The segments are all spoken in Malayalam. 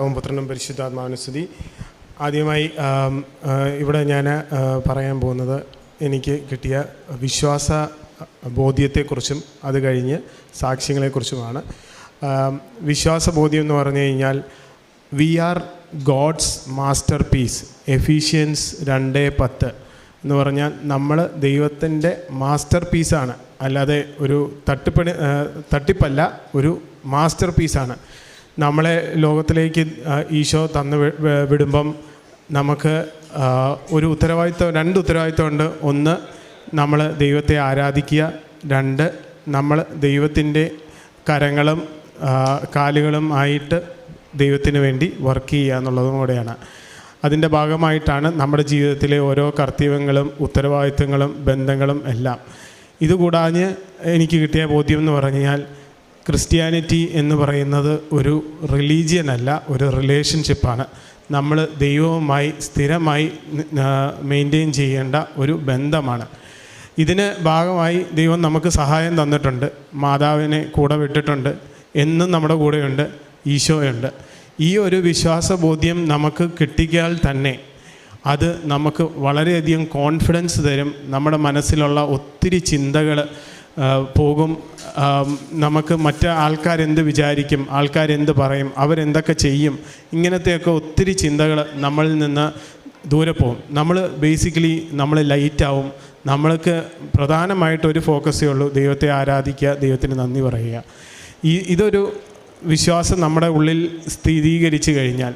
പുത്രനും പരിശുദ്ധാത്മാവിനും സ്തുതി. ആദ്യമായി ഇവിടെ ഞാൻ പറയാൻ പോകുന്നത് എനിക്ക് കിട്ടിയ വിശ്വാസ ബോധ്യത്തെക്കുറിച്ചും അത് കഴിഞ്ഞ് സാക്ഷ്യങ്ങളെക്കുറിച്ചുമാണ്. വിശ്വാസബോധ്യം എന്ന് പറഞ്ഞു കഴിഞ്ഞാൽ we are God's masterpiece. Ephesians 2:10 എന്ന് പറഞ്ഞാൽ നമ്മൾ ദൈവത്തിൻ്റെ മാസ്റ്റർ പീസാണ്, അല്ലാതെ ഒരു തട്ടിപ്പല്ല, ഒരു മാസ്റ്റർ പീസാണ്. നമ്മളെ ലോകത്തിലേക്ക് ഈശോ തന്നു വിടുമ്പം നമുക്ക് രണ്ട് ഉത്തരവാദിത്വമുണ്ട്. ഒന്ന്, നമ്മൾ ദൈവത്തെ ആരാധിക്കുക. 2, നമ്മൾ ദൈവത്തിൻ്റെ കരങ്ങളും കാലുകളും ആയിട്ട് ദൈവത്തിന് വേണ്ടി വർക്ക് ചെയ്യുക എന്നുള്ളതും കൂടെയാണ്. അതിൻ്റെ ഭാഗമായിട്ടാണ് നമ്മുടെ ജീവിതത്തിലെ ഓരോ കർത്തവ്യങ്ങളും ഉത്തരവാദിത്വങ്ങളും ബന്ധങ്ങളും എല്ലാം. ഇതുകൂടാഞ്ഞ് എനിക്ക് കിട്ടിയ ബോധ്യം എന്ന് പറഞ്ഞാൽ ക്രിസ്ത്യാനിറ്റി എന്ന് പറയുന്നത് ഒരു റിലീജിയൻ അല്ല, ഒരു റിലേഷൻഷിപ്പാണ്. നമ്മൾ ദൈവവുമായി സ്ഥിരമായി മെയിൻറ്റെയിൻ ചെയ്യേണ്ട ഒരു ബന്ധമാണ്. ഇതിന് ഭാഗമായി ദൈവം നമുക്ക് സഹായം തന്നിട്ടുണ്ട്. മാതാവിനെ കൂടെ വിട്ടിട്ടുണ്ട്, എന്നും നമ്മുടെ കൂടെയുണ്ട്, ഈശോയുണ്ട്. ഈ ഒരു വിശ്വാസബോധ്യം നമുക്ക് കിട്ടിയാൽ തന്നെ അത് നമുക്ക് വളരെയധികം കോൺഫിഡൻസ് തരും. നമ്മുടെ മനസ്സിലുള്ള ഒത്തിരി ചിന്തകൾ പോകും. നമുക്ക് മറ്റ് ആൾക്കാരെന്ത് വിചാരിക്കും, ആൾക്കാരെന്ത് പറയും, അവരെന്തൊക്കെ ചെയ്യും, ഇങ്ങനത്തെയൊക്കെ ഒത്തിരി ചിന്തകൾ നമ്മളിൽ നിന്ന് ദൂരെ പോകും. നമ്മൾ ബേസിക്കലി നമ്മൾ ലൈറ്റാവും. നമ്മൾക്ക് പ്രധാനമായിട്ടൊരു ഫോക്കസേ ഉള്ളൂ, ദൈവത്തെ ആരാധിക്കുക, ദൈവത്തിന് നന്ദി പറയുക. ഇതൊരു വിശ്വാസം നമ്മുടെ ഉള്ളിൽ സ്ഥിരീകരിച്ചു കഴിഞ്ഞാൽ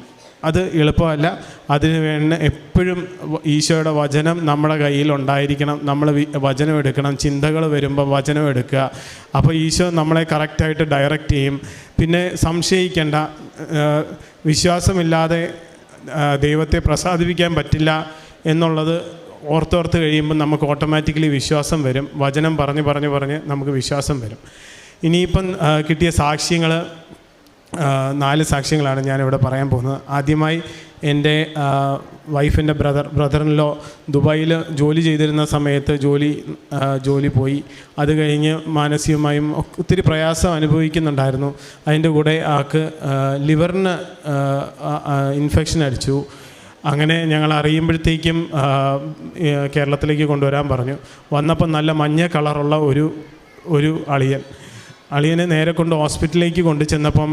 അത് എളുപ്പമല്ല. അതിന് വേണ്ട എപ്പോഴും ഈശോയുടെ വചനം നമ്മുടെ കയ്യിൽ ഉണ്ടായിരിക്കണം. നമ്മൾ വചനം എടുക്കണം. ചിന്തകൾ വരുമ്പോൾ വചനം എടുക്കുക. അപ്പോൾ ഈശോ നമ്മളെ കറക്റ്റായിട്ട് ഡയറക്റ്റ് ചെയ്യും. പിന്നെ സംശയിക്കേണ്ട, വിശ്വാസമില്ലാതെ ദൈവത്തെ പ്രസാദിപ്പിക്കാൻ പറ്റില്ല എന്നുള്ളത് ഓർത്തോർത്ത് കഴിയുമ്പോൾ നമുക്ക് ഓട്ടോമാറ്റിക്കലി വിശ്വാസം വരും. വചനം പറഞ്ഞ് നമുക്ക് വിശ്വാസം വരും. ഇനിയിപ്പം കിട്ടിയ സാക്ഷ്യങ്ങൾ 4 സാക്ഷ്യങ്ങളാണ് ഞാനിവിടെ പറയാൻ പോകുന്നത്. ആദ്യമായി എൻ്റെ വൈഫിൻ്റെ ബ്രദറിൻലോ ദുബായിൽ ജോലി ചെയ്തിരുന്ന സമയത്ത് ജോലി പോയി. അത് കഴിഞ്ഞ് മാനസികമായും ഒത്തിരി പ്രയാസം അനുഭവിക്കുന്നുണ്ടായിരുന്നു. അതിൻ്റെ കൂടെ ആൾക്ക് ലിവറിന് ഇൻഫെക്ഷൻ അടിച്ചു. അങ്ങനെ ഞങ്ങൾ അറിയുമ്പോഴത്തേക്കും കേരളത്തിലേക്ക് കൊണ്ടുവരാൻ പറഞ്ഞു. വന്നപ്പോൾ നല്ല മഞ്ഞ കളറുള്ള ഒരു അളിയനെ നേരെ കൊണ്ട് ഹോസ്പിറ്റലിലേക്ക് കൊണ്ടു ചെന്നപ്പം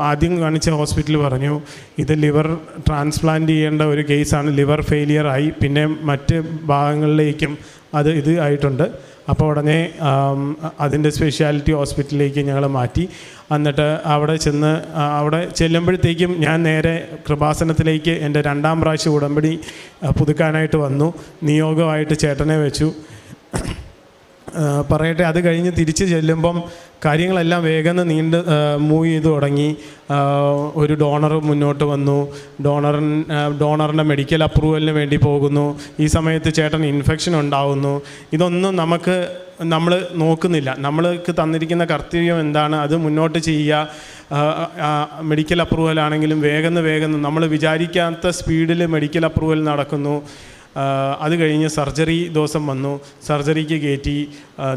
ആദ്യം കാണിച്ച ഹോസ്പിറ്റൽ പറഞ്ഞു ഇത് ലിവർ ട്രാൻസ്പ്ലാന്റ് ചെയ്യേണ്ട ഒരു കേസാണ്, ലിവർ ഫെയിലിയർ ആയി, പിന്നെ മറ്റ് ഭാഗങ്ങളിലേക്കും ഇത് ആയിട്ടുണ്ട്. അപ്പോൾ ഉടനെ അതിൻ്റെ സ്പെഷ്യാലിറ്റി ഹോസ്പിറ്റലിലേക്ക് ഞങ്ങൾ മാറ്റി. എന്നിട്ട് അവിടെ ചെല്ലുമ്പോഴത്തേക്കും ഞാൻ നേരെ കൃപാസനത്തിലേക്ക് എൻ്റെ 2ാം പ്രാവശ്യം ഉടമ്പടി പുതുക്കാനായിട്ട് വന്നു. നിയോഗമായിട്ട് ചേട്ടനെ വെച്ചു. പറയട്ടെ, അത് കഴിഞ്ഞ് തിരിച്ച് ചെല്ലുമ്പം കാര്യങ്ങളെല്ലാം വേഗം മൂവ് ചെയ്ത് തുടങ്ങി. ഒരു ഡോണർ മുന്നോട്ട് വന്നു. ഡോണറിൻ്റെ മെഡിക്കൽ അപ്രൂവലിന് വേണ്ടി പോകുന്നു. ഈ സമയത്ത് ചേട്ടൻ ഇൻഫെക്ഷൻ ഉണ്ടാകുന്നു. ഇതൊന്നും നമ്മൾ നോക്കുന്നില്ല. നമ്മൾക്ക് തന്നിരിക്കുന്ന കർത്തവ്യം എന്താണ്, അത് മുന്നോട്ട് ചെയ്യുക. മെഡിക്കൽ അപ്രൂവൽ ആണെങ്കിലും വേഗം നമ്മൾ വിചാരിക്കാത്ത സ്പീഡിൽ മെഡിക്കൽ അപ്രൂവൽ നടക്കുന്നു. അത് കഴിഞ്ഞ് സർജറി ദിവസം വന്നു. സർജറിക്ക് കയറ്റി.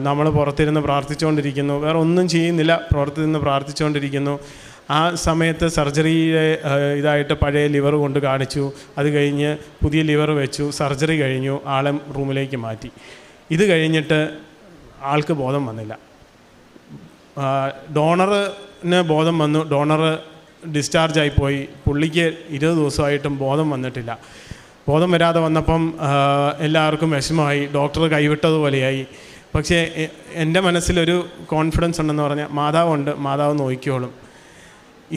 നമ്മൾ പുറത്തിരുന്ന് പ്രാർത്ഥിച്ചുകൊണ്ടിരിക്കുന്നു. വേറെ ഒന്നും ചെയ്യുന്നില്ല, പുറത്തിരുന്ന് പ്രാർത്ഥിച്ചുകൊണ്ടിരിക്കുന്നു. ആ സമയത്ത് സർജറിയുടെ ഇതായിട്ട് പഴയ ലിവർ കൊണ്ട് കാണിച്ചു. അത് കഴിഞ്ഞ് പുതിയ ലിവർ വെച്ചു. സർജറി കഴിഞ്ഞു. ആളെ റൂമിലേക്ക് മാറ്റി. ഇത് കഴിഞ്ഞിട്ട് ആൾക്ക് ബോധം വന്നില്ല. ഡോണറിന് ബോധം വന്നു. ഡോണർ ഡിസ്ചാർജായിപ്പോയി. പുള്ളിക്ക് 20 ദിവസമായിട്ടും ബോധം വന്നിട്ടില്ല. ബോധം വരാതെ വന്നപ്പം എല്ലാവർക്കും വിഷമമായി. ഡോക്ടർ കൈവിട്ടതുപോലെയായി. പക്ഷേ എൻ്റെ മനസ്സിലൊരു കോൺഫിഡൻസ് ഉണ്ടെന്ന് പറഞ്ഞാൽ മാതാവുണ്ട്, മാതാവ് നോക്കിക്കോളും.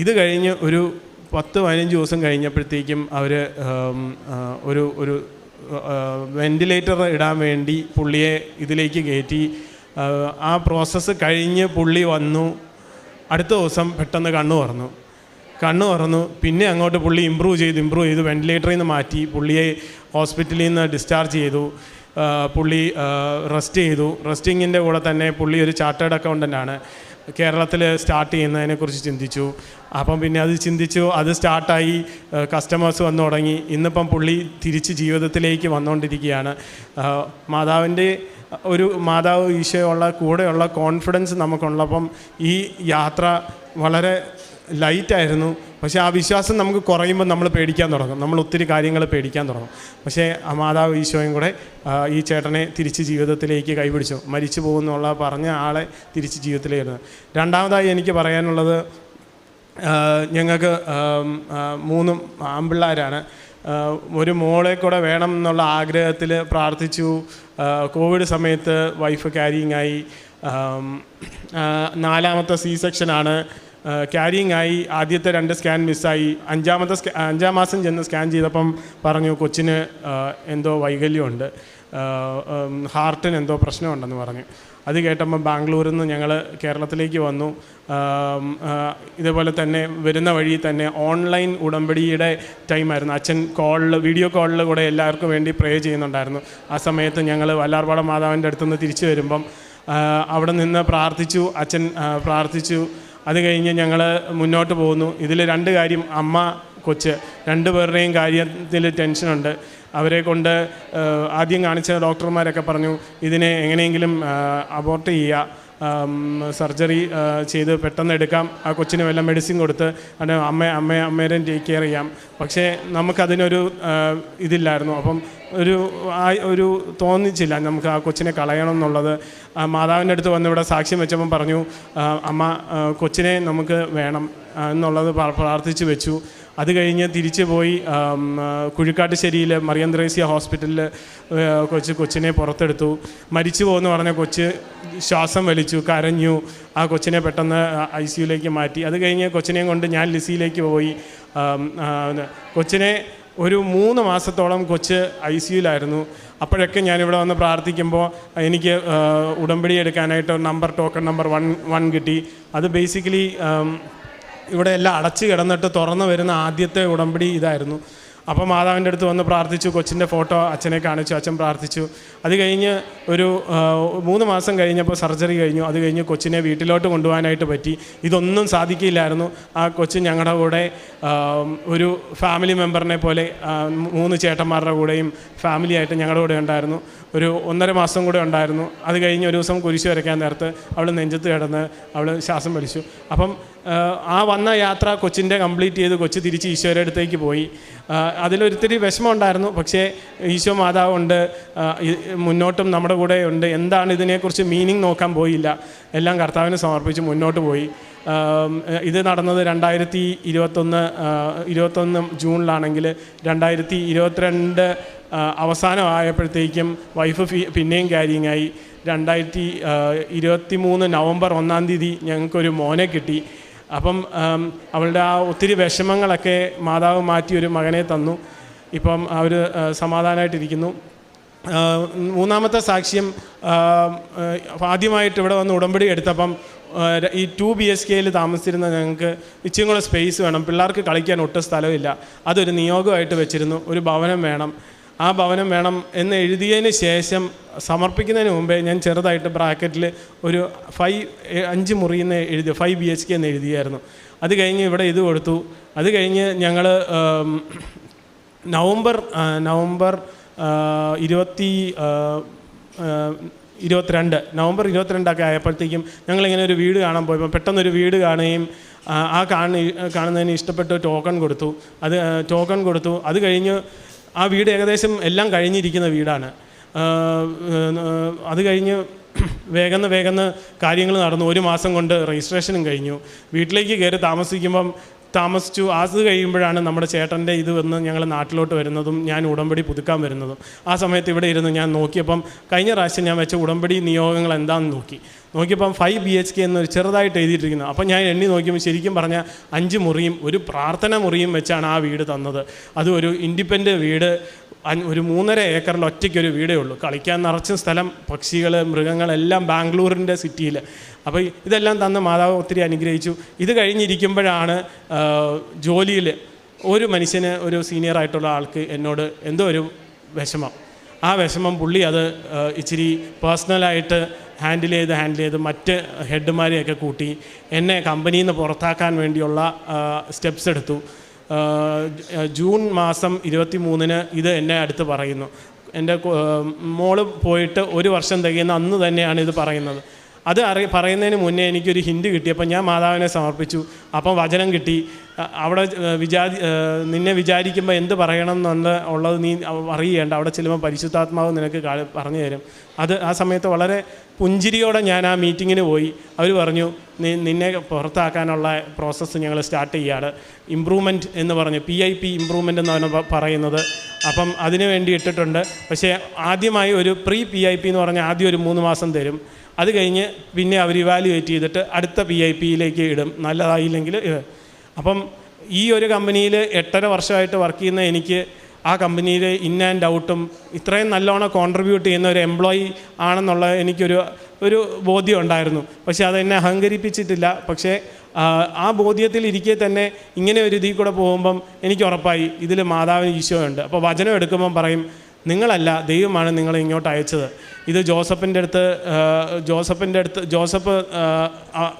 ഇത് കഴിഞ്ഞ് ഒരു 10-15 ദിവസം കഴിഞ്ഞപ്പോഴത്തേക്കും അവർ ഒരു വെൻറ്റിലേറ്റർ ഇടാൻ വേണ്ടി പുള്ളിയെ ഇതിലേക്ക് കയറ്റി. ആ പ്രോസസ്സ് കഴിഞ്ഞ് പുള്ളി വന്നു. അടുത്ത ദിവസം പെട്ടെന്ന് കണ്ണു തുറന്നു. പിന്നെ അങ്ങോട്ട് പുള്ളി ഇമ്പ്രൂവ് ചെയ്ത് വെൻറ്റിലേറ്ററിൽ നിന്ന് മാറ്റി. പുള്ളിയെ ഹോസ്പിറ്റലിൽ നിന്ന് ഡിസ്ചാർജ് ചെയ്തു. പുള്ളി റെസ്റ്റ് ചെയ്തു. റെസ്റ്റിങ്ങിൻ്റെ കൂടെ തന്നെ പുള്ളി ഒരു ചാർട്ടേഡ് അക്കൗണ്ടൻ്റാണ്. കേരളത്തിൽ സ്റ്റാർട്ട് ചെയ്യുന്നതിനെക്കുറിച്ച് ചിന്തിച്ചു. അപ്പം പിന്നെ അത് സ്റ്റാർട്ടായി. കസ്റ്റമേഴ്സ് വന്നു തുടങ്ങി. ഇന്നിപ്പം പുള്ളി തിരിച്ച് ജീവിതത്തിലേക്ക് വന്നുകൊണ്ടിരിക്കുകയാണ്. മാതാവ് ഈശോയുള്ള കൂടെയുള്ള കോൺഫിഡൻസ് നമുക്കുള്ളപ്പം ഈ യാത്ര വളരെ ലൈറ്റായിരുന്നു. പക്ഷേ ആ വിശ്വാസം നമുക്ക് കുറയുമ്പോൾ നമ്മൾ പേടിക്കാൻ തുടങ്ങും, നമ്മൾ ഒത്തിരി കാര്യങ്ങൾ പേടിക്കാൻ തുടങ്ങും. പക്ഷേ ആ മാതാവ് ഈശോയും കൂടെ ഈ ചേട്ടനെ തിരിച്ച് ജീവിതത്തിലേക്ക് കൈപിടിച്ചു. മരിച്ചു പോകുന്നുള്ള പറഞ്ഞ ആളെ തിരിച്ച് ജീവിതത്തിലേക്ക്. രണ്ടാമതായി എനിക്ക് പറയാനുള്ളത്, ഞങ്ങൾക്ക് 3 ആൺപിള്ളേരാണ്. ഒരു മോളെ കൂടെ വേണം എന്നുള്ള ആഗ്രഹത്തിൽ പ്രാർത്ഥിച്ചു. കോവിഡ് സമയത്ത് വൈഫ് ക്യാരിയിങ് ആയി. 4ാമത്തെ സെക്ഷനാണ്. ക്യാരിയിങ് ആയി. ആദ്യത്തെ 2 സ്കാൻ മിസ്സായി. 5ാം മാസം ചെന്ന് സ്കാൻ ചെയ്തപ്പം പറഞ്ഞു കൊച്ചിന് എന്തോ വൈകല്യമുണ്ട്, ഹാർട്ടിന് എന്തോ പ്രശ്നമുണ്ടെന്ന് പറഞ്ഞു. അത് കേട്ടപ്പോൾ ബാംഗ്ലൂരിൽ നിന്ന് ഞങ്ങൾ കേരളത്തിലേക്ക് വന്നു. ഇതേപോലെ തന്നെ വരുന്ന വഴി തന്നെ ഓൺലൈൻ ഉടമ്പടിയുടെ ടൈമായിരുന്നു. അച്ഛൻ വീഡിയോ കോളിൽ കൂടെ എല്ലാവർക്കും വേണ്ടി പ്രേ ചെയ്യുന്നുണ്ടായിരുന്നു. ആ സമയത്ത് ഞങ്ങൾ വല്ലാർപാടം മാതാവിൻ്റെ അടുത്തുനിന്ന് തിരിച്ചു വരുമ്പം അവിടെ നിന്ന് പ്രാർത്ഥിച്ചു. അച്ഛൻ പ്രാർത്ഥിച്ചു. അത് കഴിഞ്ഞ് ഞങ്ങൾ മുന്നോട്ട് പോകുന്നു. ഇതിൽ 2 കാര്യം, അമ്മ കൊച്ച് 2 പേരുടെയും കാര്യത്തിൽ ടെൻഷനുണ്ട്. അവരെ കൊണ്ട് ആദ്യം കാണിച്ച ഡോക്ടർമാരൊക്കെ പറഞ്ഞു ഇതിനെ എങ്ങനെയെങ്കിലും അബോർട്ട് ചെയ്യുക, സർജറി ചെയ്ത് പെട്ടെന്ന് എടുക്കാം, ആ കൊച്ചിന് വല്ല മെഡിസിൻ കൊടുത്ത് അമ്മേരെ ടേക്ക് കെയർ ചെയ്യാം. പക്ഷേ നമുക്കതിനൊരു ഇതില്ലായിരുന്നു. അപ്പം ഒരു തോന്നിച്ചില്ല നമുക്ക് ആ കൊച്ചിനെ കളയണം എന്നുള്ളത്. മാതാവിൻ്റെ അടുത്ത് വന്ന് ഇവിടെ സാക്ഷ്യം വെച്ചപ്പം പറഞ്ഞു അമ്മ കൊച്ചിനെ നമുക്ക് വേണം എന്നുള്ളത് പ്രാർത്ഥിച്ച് വെച്ചു. അത് കഴിഞ്ഞ് തിരിച്ചു പോയി കുഴിക്കാട്ടുശ്ശേരിയിൽ മറിയം ത്രേസ്യ ഹോസ്പിറ്റലിൽ കൊച്ചിനെ പുറത്തെടുത്തു. മരിച്ചു പോകുമെന്ന് പറഞ്ഞ കൊച്ച് ശ്വാസം വലിച്ചു, കരഞ്ഞു. ആ കൊച്ചിനെ പെട്ടെന്ന് ICUയിലേക്ക് മാറ്റി. അത് കഴിഞ്ഞ് കൊച്ചിനെയും കൊണ്ട് ഞാൻ ലിസിയിലേക്ക് പോയി. കൊച്ചിനെ ഒരു 3 മാസത്തോളം കൊച്ച് ICUയിലായിരുന്നു. അപ്പോഴൊക്കെ ഞാനിവിടെ വന്ന് പ്രാർത്ഥിക്കുമ്പോൾ എനിക്ക് ഉടമ്പടി എടുക്കാനായിട്ട് ടോക്കൺ നമ്പർ 1 കിട്ടി. അത് ബേസിക്കലി ഇവിടെ എല്ലാം അടച്ചു കിടന്നിട്ട് തുറന്നു വരുന്ന ആദ്യത്തെ ഉടമ്പടി ഇതായിരുന്നു. അപ്പോൾ മാതാവിൻ്റെ അടുത്ത് വന്ന് പ്രാർത്ഥിച്ചു. കൊച്ചിൻ്റെ ഫോട്ടോ അച്ഛനെ കാണിച്ചു. അച്ഛൻ പ്രാർത്ഥിച്ചു. അത് കഴിഞ്ഞ് ഒരു 3 മാസം കഴിഞ്ഞപ്പോൾ സർജറി കഴിഞ്ഞു. അത് കഴിഞ്ഞ് കൊച്ചിനെ വീട്ടിലോട്ട് കൊണ്ടുപോകാനായിട്ട് പറ്റി. ഇതൊന്നും സാധിക്കില്ലായിരുന്നു. ആ കൊച്ച് ഞങ്ങളുടെ കൂടെ ഒരു ഫാമിലി മെമ്പറിനെ പോലെ 3 ചേട്ടന്മാരുടെ കൂടെയും ഫാമിലിയായിട്ട് ഞങ്ങളുടെ കൂടെ ഉണ്ടായിരുന്നു. ഒരു 1.5 മാസം കൂടെ ഉണ്ടായിരുന്നു. അത് കഴിഞ്ഞ് ഒരു ദിവസം കുരിശ് വരയ്ക്കാൻ നേരത്ത് അവൾ നെഞ്ചത്ത് കിടന്ന് അവൾ ശ്വാസം വലിച്ചു. അപ്പം ആ വന്ന യാത്ര കൊച്ചിൻ്റെ കംപ്ലീറ്റ് ചെയ്ത് കൊച്ച് തിരിച്ച് ഈശോയുടെ അടുത്തേക്ക് പോയി. അതിലൊരിത്തിരി വിഷമം ഉണ്ടായിരുന്നു. പക്ഷേ ഈശോ മാതാവുണ്ട്, മുന്നോട്ടും നമ്മുടെ കൂടെ ഉണ്ട്. എന്താണ് ഇതിനെക്കുറിച്ച് മീനിങ് നോക്കാൻ പോയില്ല. എല്ലാം കർത്താവിന് സമർപ്പിച്ച് മുന്നോട്ട് പോയി. ഇത് നടന്നത് 2021 ജൂണിലാണെങ്കിൽ 2022 അവസാനമായപ്പോഴത്തേക്കും വൈഫ് പിന്നെയും ക്യാരിയിങ് ആയി. 2023 നവംബർ 1-ാം തീയതി ഞങ്ങൾക്കൊരു മോനെ കിട്ടി. അപ്പം അവളുടെ ആ ഒത്തിരി വിഷമങ്ങളൊക്കെ മാതാവ് മാറ്റി ഒരു മകനെ തന്നു. ഇപ്പം അവർ സമാധാനമായിട്ടിരിക്കുന്നു. 3ാമത്തെ സാക്ഷ്യം, ആദ്യമായിട്ട് ഇവിടെ വന്ന് ഉടമ്പടി എടുത്തപ്പം ഈ 2 BHKയിൽ താമസിച്ചിരുന്ന ഞങ്ങൾക്ക് ഇച്ചിരി കൂടെ സ്പേസ് വേണം, പിള്ളേർക്ക് കളിക്കാൻ ഒട്ടും സ്ഥലമില്ല. അതൊരു നിയോഗമായിട്ട് വെച്ചിരുന്നു. ഒരു ഭവനം വേണം, ആ ഭവനം വേണം എന്ന് എഴുതിയതിന് ശേഷം സമർപ്പിക്കുന്നതിന് മുമ്പേ ഞാൻ ചെറുതായിട്ട് ബ്രാക്കറ്റിൽ ഒരു 5 മുറിയെന്ന് എഴുതി 5 BHK എന്ന് എഴുതിയായിരുന്നു. അത് കഴിഞ്ഞ് ഇവിടെ ഇത് കൊടുത്തു. അത് കഴിഞ്ഞ് ഞങ്ങൾ നവംബർ 22 ആയപ്പോഴത്തേക്കും ഞങ്ങളിങ്ങനെ ഒരു വീട് കാണാൻ പോയപ്പോൾ പെട്ടെന്നൊരു വീട് കാണുകയും കാണുന്നതിന് ഇഷ്ടപ്പെട്ട് ടോക്കൺ കൊടുത്തു. അത് കഴിഞ്ഞ് ആ വീട് ഏകദേശം എല്ലാം കഴിഞ്ഞിരിക്കുന്ന വീടാണ്. അത് കഴിഞ്ഞ് വേഗം കാര്യങ്ങൾ നടന്നു. 1 മാസം കൊണ്ട് രജിസ്ട്രേഷനും കഴിഞ്ഞു. വീട്ടിലേക്ക് കയറി താമസിച്ചു. അത് കഴിയുമ്പോഴാണ് നമ്മുടെ ചേട്ടൻ്റെ ഇത് വന്ന് ഞങ്ങൾ നാട്ടിലോട്ട് വരുന്നതും ഞാൻ ഉടമ്പടി പുതുക്കാൻ വരുന്നതും. ആ സമയത്ത് ഇവിടെ ഇരുന്ന് ഞാൻ നോക്കിയപ്പം കഴിഞ്ഞ പ്രാവശ്യം ഞാൻ വെച്ച ഉടമ്പടി നിയോഗങ്ങൾ എന്താണെന്ന് നോക്കിയപ്പം 5 BHK എന്നൊരു ചെറുതായിട്ട് എഴുതിയിട്ടിരിക്കുന്നു. അപ്പം ഞാൻ എണ്ണി നോക്കിയപ്പോൾ ശരിക്കും പറഞ്ഞാൽ 5 മുറിയും ഒരു പ്രാർത്ഥന മുറിയും വെച്ചാണ് ആ വീട് തന്നത്. അത് ഒരു ഇൻഡിപെൻഡൻറ്റ് വീട്, ഒരു 3.5 ഏക്കറിൽ ഒറ്റയ്ക്കൊരു വീടേ ഉള്ളൂ. കളിക്കാൻ നിറച്ച സ്ഥലം, പക്ഷികൾ, മൃഗങ്ങളെല്ലാം ബാംഗ്ലൂരിൻ്റെ സിറ്റിയിൽ. അപ്പോൾ ഇതെല്ലാം തന്ന് മാതാവ് ഒത്തിരി അനുഗ്രഹിച്ചു. ഇത് കഴിഞ്ഞിരിക്കുമ്പോഴാണ് ജോലിയിൽ ഒരു മനുഷ്യന്, ഒരു സീനിയറായിട്ടുള്ള ആൾക്ക് എന്നോട് എന്തോ ഒരു വിഷമം. ആ വിഷമം പുള്ളി അത് ഇച്ചിരി പേഴ്സണലായിട്ട് ഹാൻഡിൽ ചെയ്ത് മറ്റ് ഹെഡ്മാരെയൊക്കെ കൂട്ടി എന്നെ കമ്പനിയിൽ നിന്ന് പുറത്താക്കാൻ വേണ്ടിയുള്ള സ്റ്റെപ്സ് എടുത്തു. ജൂൺ മാസം 23-ന് ഇത് എന്നെ അടുത്ത് പറയുന്നു. എൻ്റെ മോള് പോയിട്ട് 1 വർഷം തികയുന്ന അന്ന് തന്നെയാണ് ഇത് പറയുന്നത്. അത് പറയുന്നതിന് മുന്നേ എനിക്കൊരു ഹിൻഡ് കിട്ടിയപ്പോൾ ഞാൻ മാതാവിനെ സമർപ്പിച്ചു. അപ്പം വചനം കിട്ടി. അവിടെ നിന്നെ വിചാരിക്കുമ്പോൾ എന്ത് പറയണം ഉള്ളത് നീ അറിയേണ്ട, അവിടെ ചെല്ലുമ്പോൾ പരിശുദ്ധാത്മാവ് നിനക്ക് പറഞ്ഞു തരും. അത് ആ സമയത്ത് വളരെ പുഞ്ചിരിയോടെ ഞാൻ ആ മീറ്റിങ്ങിന് പോയി. അവർ പറഞ്ഞു നിന്നെ പുറത്താക്കാനുള്ള പ്രോസസ്സ് ഞങ്ങൾ സ്റ്റാർട്ട് ചെയ്യുകയാണ്, ഇമ്പ്രൂവ്മെൻറ്റ് എന്ന് പറഞ്ഞു, PIP ഇമ്പ്രൂവ്മെൻ്റ് എന്നാണ് പറയുന്നത്. അപ്പം അതിനു വേണ്ടി ഇട്ടിട്ടുണ്ട്. പക്ഷേ ആദ്യമായി ഒരു PIP എന്ന് പറഞ്ഞാൽ ആദ്യം ഒരു 3 മാസം തരും. അത് കഴിഞ്ഞ് പിന്നെ അവർ ഇവാലുവേറ്റ് ചെയ്തിട്ട് അടുത്ത PIPയിലേക്ക് ഇടും, നല്ലതായില്ലെങ്കിൽ. അപ്പം ഈ ഒരു കമ്പനിയിൽ 8.5 വർഷമായിട്ട് വർക്ക് ചെയ്യുന്ന എനിക്ക് ആ കമ്പനിയിൽ ഇൻ ആൻഡ് ഔട്ടും ഇത്രയും നല്ലോണം കോൺട്രിബ്യൂട്ട് ചെയ്യുന്ന ഒരു എംപ്ലോയി ആണെന്നുള്ള എനിക്കൊരു ബോധ്യം ഉണ്ടായിരുന്നു. പക്ഷേ അതെന്നെ അഹങ്കരിപ്പിച്ചിട്ടില്ല. പക്ഷേ ആ ബോധ്യത്തിൽ ഇരിക്കെ തന്നെ ഇങ്ങനെ ഒരു ഇതിൽ കൂടെ പോകുമ്പം എനിക്ക് ഉറപ്പായി ഇതിൽ മാതാവിന് ഈശോയുണ്ട്. അപ്പോൾ വചനം എടുക്കുമ്പം പറയും, നിങ്ങളല്ല, ദൈവമാണ് നിങ്ങളെ ഇങ്ങോട്ട് അയച്ചത്. ഇത് ജോസഫ്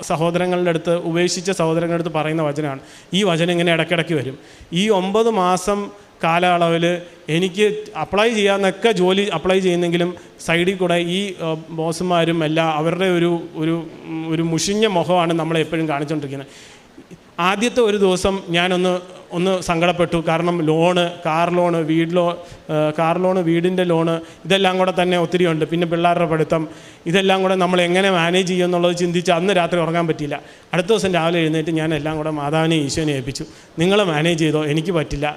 സഹോദരങ്ങളുടെ അടുത്ത്, ഉപേക്ഷിച്ച സഹോദരങ്ങളുടെ അടുത്ത് പറയുന്ന വചനമാണ്. ഈ വചനം ഇങ്ങനെ ഇടയ്ക്കിടയ്ക്ക് വരും. ഈ 9 മാസം കാലയളവിൽ എനിക്ക് അപ്ലൈ ചെയ്യാമെന്നൊക്കെ ജോലി അപ്ലൈ ചെയ്യുന്നെങ്കിലും സൈഡിൽ കൂടെ ഈ ബോസുമാരും എല്ലാം അവരുടെ ഒരു മുഷിഞ്ഞ മുഖമാണ് നമ്മളെപ്പോഴും കാണിച്ചുകൊണ്ടിരിക്കുന്നത്. ആദ്യത്തെ ഒരു ദിവസം ഞാനൊന്ന് സങ്കടപ്പെട്ടു. കാരണം കാർ ലോണ്, വീടിൻ്റെ ലോണ്, ഇതെല്ലാം കൂടെ തന്നെ ഒത്തിരി ഉണ്ട്. പിന്നെ പിള്ളേരുടെ പഠിത്തം, ഇതെല്ലാം കൂടെ നമ്മൾ എങ്ങനെ മാനേജ് ചെയ്യുക എന്നുള്ളത് ചിന്തിച്ച് അന്ന് രാത്രി ഉറങ്ങാൻ പറ്റിയില്ല. അടുത്ത ദിവസം രാവിലെ എഴുന്നേറ്റ് ഞാൻ എല്ലാം കൂടെ മാതാവിനെ ഈശോനെ ഏൽപ്പിച്ചു. നിങ്ങൾ മാനേജ് ചെയ്തോ, എനിക്ക് പറ്റില്ല,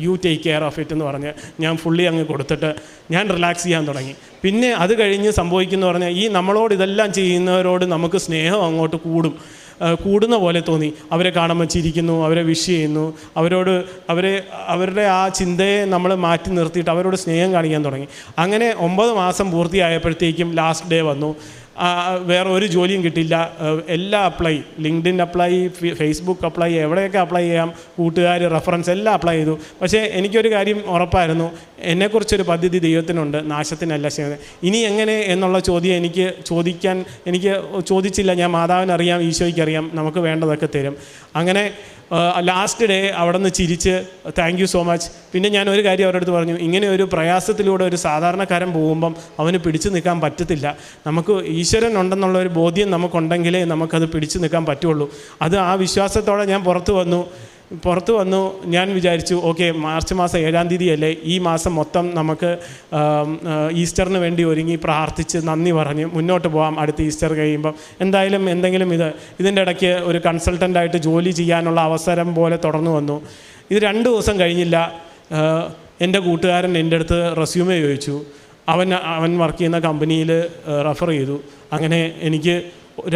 you take care of it എന്ന് പറഞ്ഞ് ഞാൻ ഫുള്ളി അങ്ങ് കൊടുത്തിട്ട് ഞാൻ റിലാക്സ് ചെയ്യാൻ തുടങ്ങി. പിന്നെ അത് കഴിഞ്ഞ് സംഭവിക്കുന്നു പറഞ്ഞാൽ ഈ നമ്മളോട് ഇതെല്ലാം ചെയ്യുന്നവരോട് നമുക്ക് സ്നേഹം അങ്ങോട്ട് കൂടുന്ന പോലെ തോന്നി. അവരെ കാണുമ്പോൾ ചിരിക്കുന്നു, അവരെ വിഷ് ചെയ്യുന്നു, അവരുടെ ആ ചിന്തയെ നമ്മൾ മാറ്റി നിർത്തിയിട്ട് അവരോട് സ്നേഹം കാണിക്കാൻ തുടങ്ങി. അങ്ങനെ 9 മാസം പൂർത്തിയായപ്പോഴത്തേക്കും ലാസ്റ്റ് ഡേ വന്നു. വേറെ ഒരു ജോലിയും കിട്ടില്ല. എല്ലാം apply, LinkedIn apply, Facebook apply, എവിടെയൊക്കെ അപ്ലൈ ചെയ്യാം, കൂട്ടുകാർ, റെഫറൻസ് എല്ലാം അപ്ലൈ ചെയ്തു. പക്ഷേ എനിക്കൊരു കാര്യം ഉറപ്പായിരുന്നു, എന്നെക്കുറിച്ചൊരു പദ്ധതി ദൈവത്തിനുണ്ട്, നാശത്തിനല്ല. ഇനി എങ്ങനെ എന്നുള്ള ചോദ്യം എനിക്ക് ചോദിച്ചില്ല. ഞാൻ മാതാവിനറിയാം, ഈശോയ്ക്കറിയാം, നമുക്ക് വേണ്ടതൊക്കെ തരും. അങ്ങനെ ലാസ്റ്റ് ഡേ അവിടെ നിന്ന് ചിരിച്ച് താങ്ക് യു സോ മച്ച്. പിന്നെ ഞാൻ ഒരു കാര്യം അവരുടെ അടുത്ത് പറഞ്ഞു, ഇങ്ങനെ ഒരു പ്രയാസത്തിലൂടെ ഒരു സാധാരണക്കാരൻ പോകുമ്പം അവന് പിടിച്ചു നിൽക്കാൻ പറ്റത്തില്ല. നമുക്ക് ഈശ്വരൻ ഉണ്ടെന്നുള്ള ഒരു ബോധ്യം നമുക്കുണ്ടെങ്കിലേ നമുക്കത് പിടിച്ചു നിൽക്കാൻ പറ്റുള്ളൂ. അത് ആ വിശ്വാസത്തോടെ ഞാൻ പുറത്തു വന്നു. ഞാൻ വിചാരിച്ചു, ഓക്കെ, മാർച്ച് മാസം 7-ാം തീയതി അല്ലേ, ഈ മാസം മൊത്തം നമുക്ക് ഈസ്റ്ററിന് വേണ്ടി ഒരുങ്ങി പ്രാർത്ഥിച്ച് നന്ദി പറഞ്ഞ് മുന്നോട്ട് പോകാം. അടുത്ത ഈസ്റ്റർ കഴിയുമ്പം എന്തായാലും എന്തെങ്കിലും ഇതിൻ്റെ ഇടയ്ക്ക് ഒരു കൺസൾട്ടൻ്റായിട്ട് ജോലി ചെയ്യാനുള്ള അവസരം പോലെ തുടർന്നു വന്നു. ഇത് 2 ദിവസം കഴിഞ്ഞില്ല, എൻ്റെ കൂട്ടുകാരൻ എൻ്റെ അടുത്ത് റെസ്യൂമേ ചോദിച്ചു. അവൻ വർക്ക് ചെയ്യുന്ന കമ്പനിയിൽ റെഫർ ചെയ്തു. അങ്ങനെ എനിക്ക്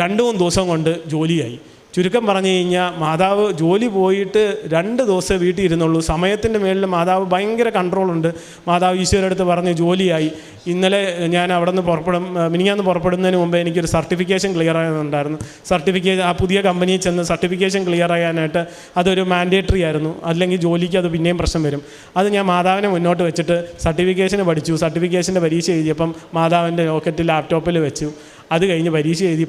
2-3 ദിവസം കൊണ്ട് ജോലിയായി. ചുരുക്കം പറഞ്ഞു കഴിഞ്ഞാൽ മാതാവ് ജോലി പോയിട്ട് 2 ദിവസം വീട്ടിൽ ഇരുന്നുള്ളൂ. സമയത്തിൻ്റെ മേളിൽ മാതാവ് ഭയങ്കര കൺട്രോളുണ്ട്. മാതാവ് ഈശോയുടെ അടുത്ത് പറഞ്ഞ് ജോലിയായി. ഇന്നലെ ഞാൻ അവിടെ നിന്ന് മിനിഞ്ഞാന്ന് പുറപ്പെടുന്നതിന് മുമ്പേ എനിക്കൊരു സർട്ടിഫിക്കേഷൻ ക്ലിയർ ആകുന്നുണ്ടായിരുന്നു. ആ പുതിയ കമ്പനിയിൽ ചെന്ന് സർട്ടിഫിക്കേഷൻ ക്ലിയർ ചെയ്യാനായിട്ട് അതൊരു മാൻഡേറ്ററി ആയിരുന്നു. അല്ലെങ്കിൽ ജോലിക്ക് അത് പിന്നെയും പ്രശ്നം വരും. അത് ഞാൻ മാതാവിനെ മുന്നോട്ട് വെച്ചിട്ട് സർട്ടിഫിക്കേഷന് പഠിച്ചു. സർട്ടിഫിക്കേഷൻ്റെ പരീക്ഷ എഴുതിയപ്പം മാതാവിൻ്റെ ലോക്കറ്റ് ലാപ്ടോപ്പിൽ വെച്ചു. അത് കഴിഞ്ഞ്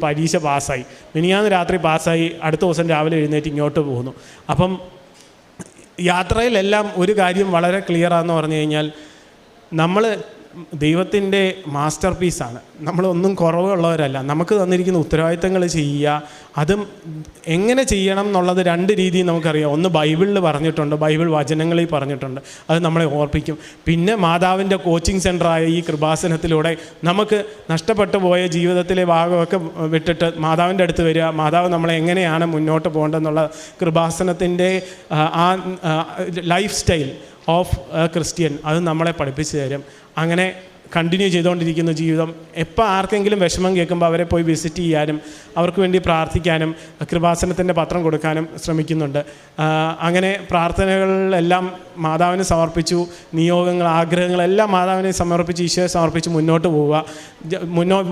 പരീക്ഷ പാസ്സായി. മിനിഞ്ഞാന്ന് രാത്രി പാസ്സായി. അടുത്ത ദിവസം രാവിലെ എഴുന്നേറ്റ് ഇങ്ങോട്ട് പോകുന്നു. അപ്പം യാത്രയിലെല്ലാം ഒരു കാര്യം വളരെ ക്ലിയറാണെന്ന് പറഞ്ഞു കഴിഞ്ഞാൽ, നമ്മൾ ദൈവത്തിൻ്റെ മാസ്റ്റർ പീസാണ്. നമ്മളൊന്നും കുറവുള്ളവരല്ല. നമുക്ക് തന്നിരിക്കുന്ന ഉത്തരവാദിത്തങ്ങൾ ചെയ്യുക, അതും എങ്ങനെ ചെയ്യണം എന്നുള്ളത് 2 രീതിയിൽ നമുക്കറിയാം. ഒന്ന് ബൈബിളിൽ പറഞ്ഞിട്ടുണ്ട്, ബൈബിൾ വചനങ്ങളിൽ പറഞ്ഞിട്ടുണ്ട്, അത് നമ്മളെ ഓർപ്പിക്കും. പിന്നെ മാതാവിൻ്റെ കോച്ചിങ് സെൻ്ററായ ഈ കൃപാസനത്തിലൂടെ നമുക്ക് നഷ്ടപ്പെട്ടു പോയ ജീവിതത്തിലെ ഭാഗമൊക്കെ വിട്ടിട്ട് മാതാവിൻ്റെ അടുത്ത് വരിക, മാതാവ് നമ്മളെ എങ്ങനെയാണ് മുന്നോട്ട് പോകേണ്ടതെന്നുള്ള കൃപാസനത്തിൻ്റെ ആ ലൈഫ് സ്റ്റൈൽ ഓഫ് ക്രിസ്ത്യൻ അത് നമ്മളെ പഠിപ്പിച്ചു തരും. അങ്ങനെ കണ്ടിന്യൂ ചെയ്തുകൊണ്ടിരിക്കുന്ന ജീവിതം. എപ്പോൾ ആർക്കെങ്കിലും വിഷമം കേൾക്കുമ്പോൾ അവരെ പോയി വിസിറ്റ് ചെയ്യാനും അവർക്ക് വേണ്ടി പ്രാർത്ഥിക്കാനും കൃപാസനത്തിൻ്റെ പത്രം കൊടുക്കാനും ശ്രമിക്കുന്നുണ്ട്. അങ്ങനെ പ്രാർത്ഥനകളെല്ലാം മാതാവിന് സമർപ്പിച്ചു. നിയോഗങ്ങൾ, ആഗ്രഹങ്ങളെല്ലാം മാതാവിനെ സമർപ്പിച്ച്, ഈശോയെ സമർപ്പിച്ച് മുന്നോട്ട് പോവുക.